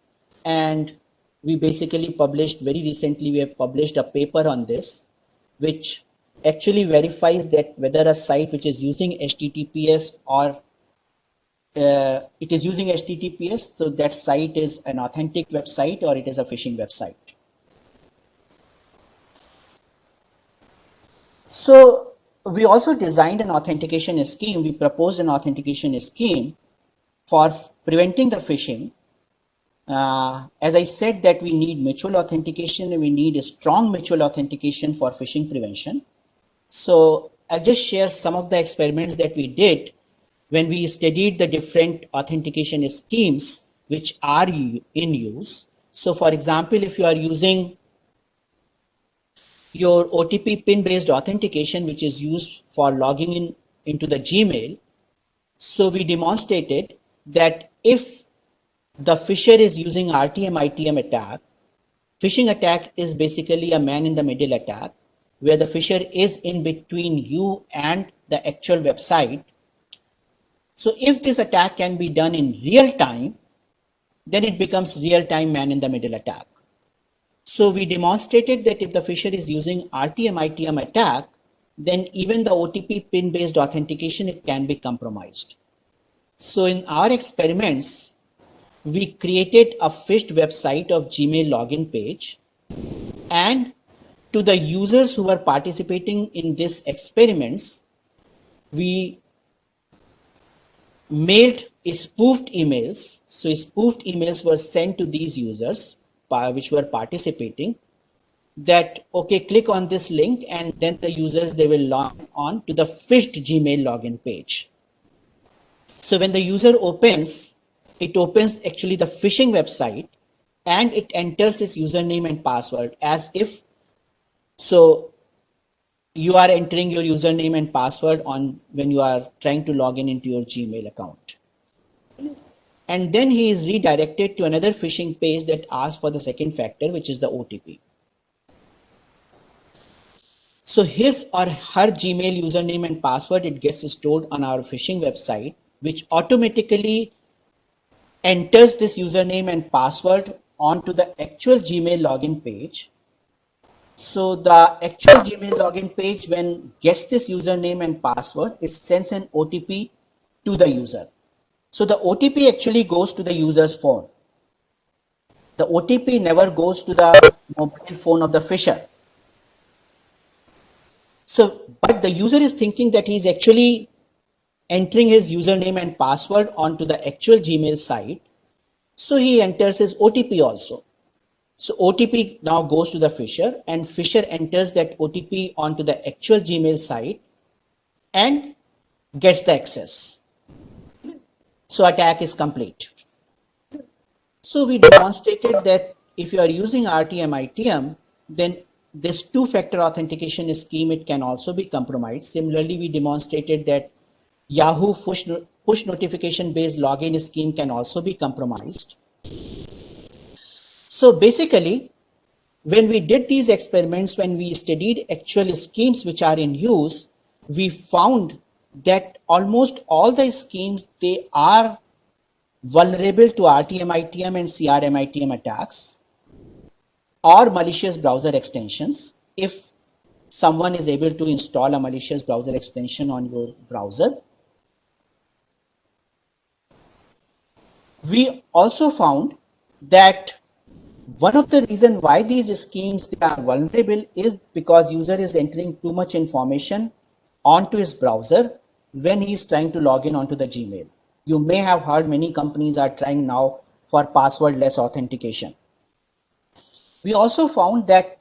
and we basically published very recently, we have published a paper on this, which actually verifies that whether a site which is using HTTPS or it is using HTTPS, so that site is an authentic website or it is a phishing website. So we also designed an authentication scheme. We proposed an authentication scheme for preventing the phishing. As I said that we need mutual authentication and we need a strong mutual authentication for phishing prevention. So I'll just share some of the experiments that we did when we studied the different authentication schemes which are in use. So for example, if you are using your OTP pin based authentication, which is used for logging into the Gmail, so we demonstrated that if the phisher is using RTM-ITM attack, phishing attack is basically a man in the middle attack, where the phisher is in between you and the actual website. So if this attack can be done in real time, then it becomes real time man in the middle attack. So we demonstrated that if the phisher is using RTM-ITM attack, then even the OTP pin based authentication, it can be compromised. So in our experiments, we created a phished website of Gmail login page, and to the users who were participating in these experiments, we mailed spoofed emails. So spoofed emails were sent to these users which were participating, that okay, click on this link, and then the users, they will log on to the phished Gmail login page. So when the user opens, it opens actually the phishing website, and it enters its username and password as if, so you are entering your username and password on when you are trying to log in into your Gmail account. And then he is redirected to another phishing page that asks for the second factor, which is the OTP. So his or her Gmail username and password, it gets stored on our phishing website, which automatically enters this username and password onto the actual Gmail login page. So the actual Gmail login page, when gets this username and password, it sends an OTP to the user. So the OTP actually goes to the user's phone. The OTP never goes to the mobile phone of the phisher. So, but the user is thinking that he's actually entering his username and password onto the actual Gmail site. So he enters his OTP also. So OTP now goes to the phisher, and phisher enters that OTP onto the actual Gmail site and gets the access. So attack is complete. So we demonstrated that if you are using RTM-ITM, then this two-factor authentication scheme, it can also be compromised. Similarly, we demonstrated that Yahoo push notification based login scheme can also be compromised. So basically, when we did these experiments, when we studied actual schemes which are in use, we found that almost all the schemes, they are vulnerable to RTM-ITM and CRM-ITM attacks or malicious browser extensions. If someone is able to install a malicious browser extension on your browser, We also found that one of the reasons why these schemes they are vulnerable is because user is entering too much information onto his browser when he is trying to log in onto the Gmail. You may have heard many companies are trying now for passwordless authentication. We also found that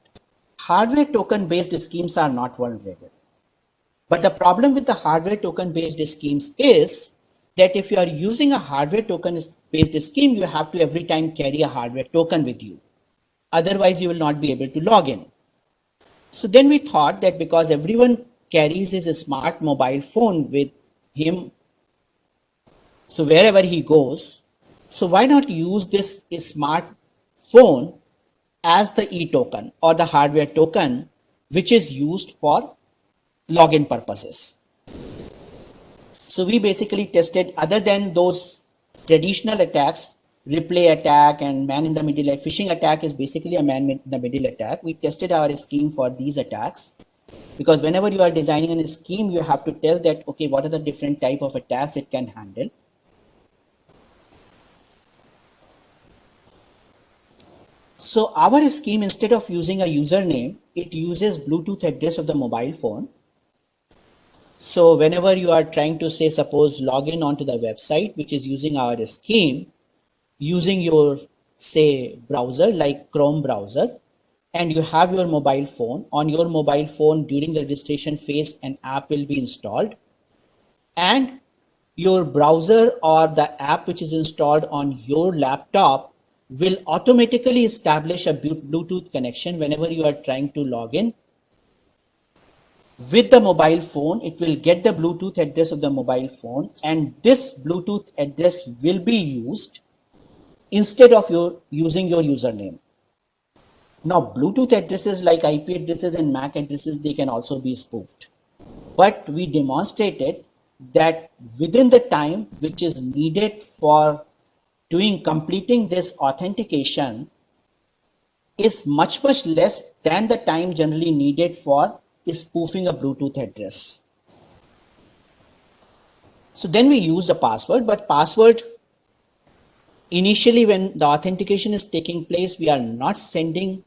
hardware token based schemes are not vulnerable. But the problem with the hardware token based schemes is that if you are using a hardware token based scheme, you have to every time carry a hardware token with you. Otherwise, you will not be able to log in. So then we thought that because everyone carries his smart mobile phone with him, so wherever he goes, so why not use this smart phone as the e-token or the hardware token, which is used for login purposes. So we basically tested, other than those traditional attacks, replay attack and man in the middle attack. Phishing attack is basically a man in the middle attack. We tested our scheme for these attacks because whenever you are designing a scheme, you have to tell that, okay, what are the different type of attacks it can handle. So our scheme, instead of using a username, it uses Bluetooth address of the mobile phone. So whenever you are trying to say, suppose log in onto the website, which is using our scheme, using your say browser like Chrome browser, and you have your mobile phone, on your mobile phone during the registration phase, an app will be installed, and your browser or the app which is installed on your laptop will automatically establish a Bluetooth connection whenever you are trying to log in with the mobile phone. It will get the Bluetooth address of the mobile phone, and this Bluetooth address will be used instead of using your username. Now, Bluetooth addresses like IP addresses and MAC addresses, they can also be spoofed. But we demonstrated that within the time which is needed for completing this authentication is much less than the time generally needed for spoofing a Bluetooth address. So then we used a password, but password initially when the authentication is taking place, we are not sending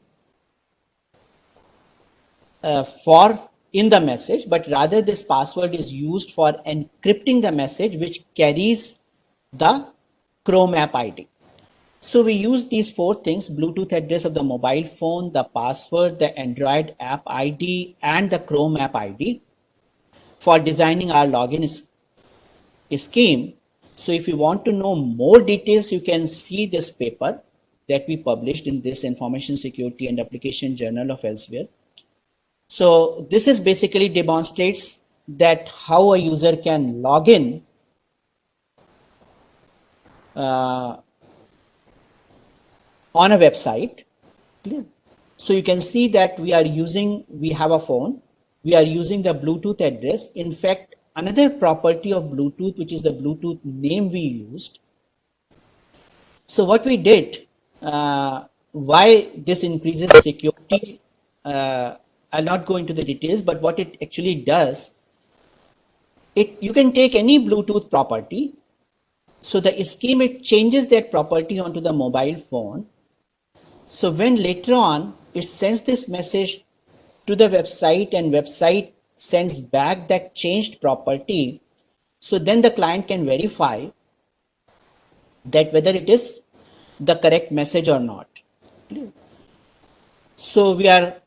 for in the message, but rather this password is used for encrypting the message which carries the Chrome app ID. So we use these four things: Bluetooth address of the mobile phone, the password, the Android app ID, and the Chrome app ID for designing our login scheme. So if you want to know more details, you can see this paper that we published in this Information Security and Application Journal of Elsewhere. So this is basically demonstrates that how a user can log in on a website. So you can see that we have a phone, we are using the Bluetooth address. In fact, another property of Bluetooth, which is the Bluetooth name we used. So what we did, why this increases security, I'll not go into the details, but what it actually does, you can take any Bluetooth property. So the scheme, it changes that property onto the mobile phone. So when later on it sends this message to the website and website sends back that changed property, so then the client can verify that whether it is the correct message or not. So the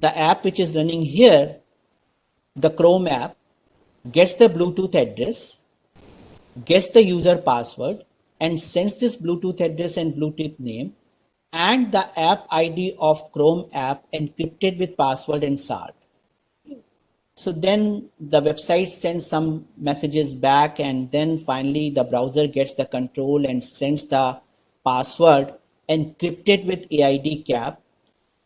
app which is running here, the Chrome app, gets the Bluetooth address, gets the user password, and sends this Bluetooth address and Bluetooth name and the app ID of Chrome app encrypted with password and SART. So then the website sends some messages back, and then finally the browser gets the control and sends the password encrypted with AID cap.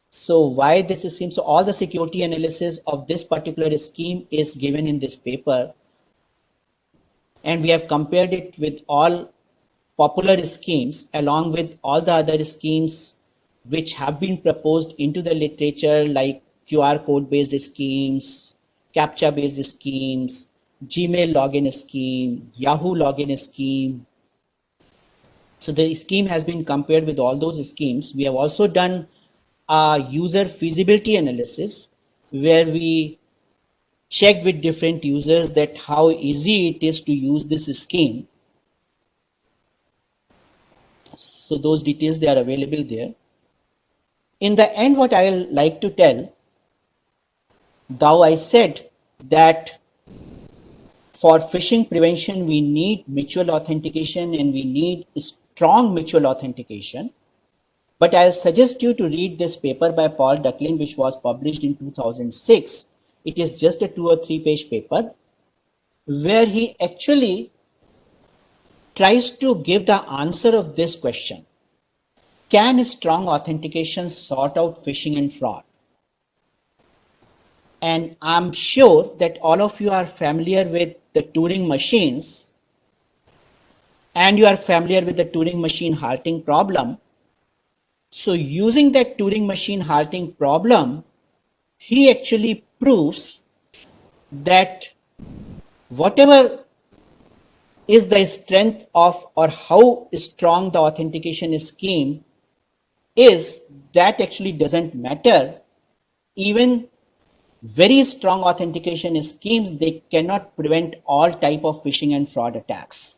So why this scheme? So all the security analysis of this particular scheme is given in this paper, and we have compared it with all popular schemes along with all the other schemes which have been proposed into the literature, like QR code based schemes, CAPTCHA based schemes, Gmail login scheme, Yahoo login scheme, So the scheme has been compared with all those schemes. We have also done a user feasibility analysis where we checked with different users that how easy it is to use this scheme. So those details, they are available there. In the end, what I will like to tell, though I said that for phishing prevention, we need mutual authentication and we need strong mutual authentication. But I'll suggest you to read this paper by Paul Ducklin, which was published in 2006. It is just a 2 or 3 page paper where he actually tries to give the answer of this question. Can strong authentication sort out phishing and fraud? And I'm sure that all of you are familiar with the Turing machines and you are familiar with the Turing machine halting problem. So using that Turing machine halting problem, he actually proves that whatever is the strength of or how strong the authentication scheme is, that actually doesn't matter. Even very strong authentication schemes, they cannot prevent all type of phishing and fraud attacks.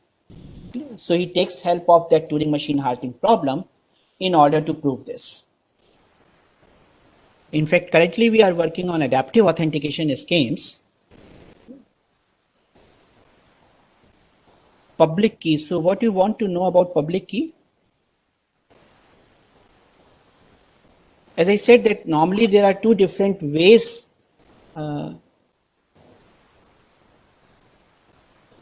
So he takes help of that Turing machine halting problem in order to prove this. In fact, currently we are working on adaptive authentication schemes. Public key. So what you want to know about public key? As I said that normally there are two different ways.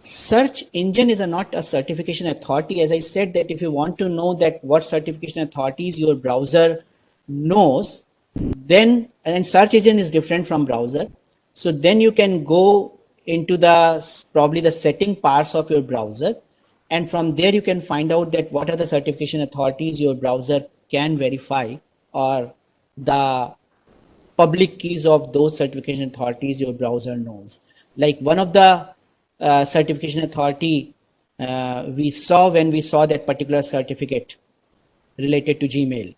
Search engine is not a certification authority. As I said that if you want to know that what certification authorities your browser knows, then, and search engine is different from browser. So then you can go into the probably the setting parts of your browser. And from there you can find out that what are the certification authorities your browser can verify, or the public keys of those certification authorities your browser knows. Like one of the certification authority we saw when we saw that particular certificate related to Gmail.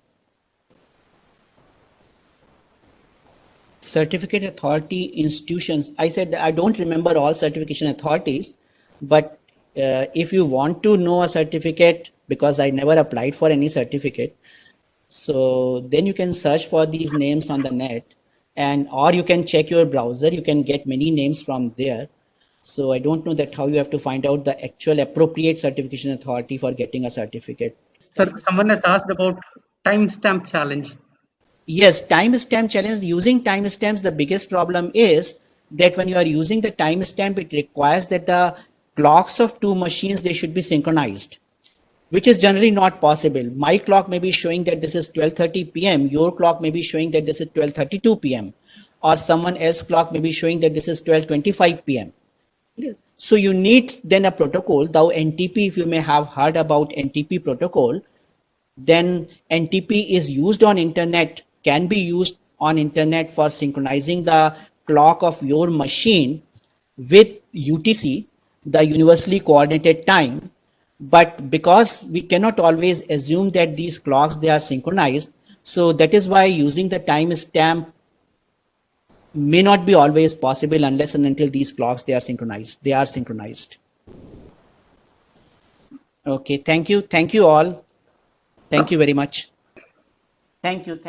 Certificate authority institutions. I said I don't remember all certification authorities, but if you want to know a certificate, because I never applied for any certificate, so then you can search for these names on the net, and or you can check your browser. You can get many names from there. So I don't know that how you have to find out the actual appropriate certification authority for getting a certificate. Sir, someone has asked about timestamp challenge. Yes, timestamp challenge. Using timestamps, the biggest problem is that when you are using the timestamp, it requires that the clocks of two machines, they should be synchronized, which is generally not possible. My clock may be showing that this is 12:30 p.m. Your clock may be showing that this is 12:32 p.m. Or someone else's clock may be showing that this is 12:25 p.m. So you need then a protocol. Though NTP, if you may have heard about NTP protocol, then NTP is used on internet, can be used on internet for synchronizing the clock of your machine with UTC, the universally coordinated time. But because we cannot always assume that these clocks, they are synchronized, so that is why using the timestamp may not be always possible unless and until these clocks, they are synchronized. Okay, thank you all. Thank you very much. Thank you.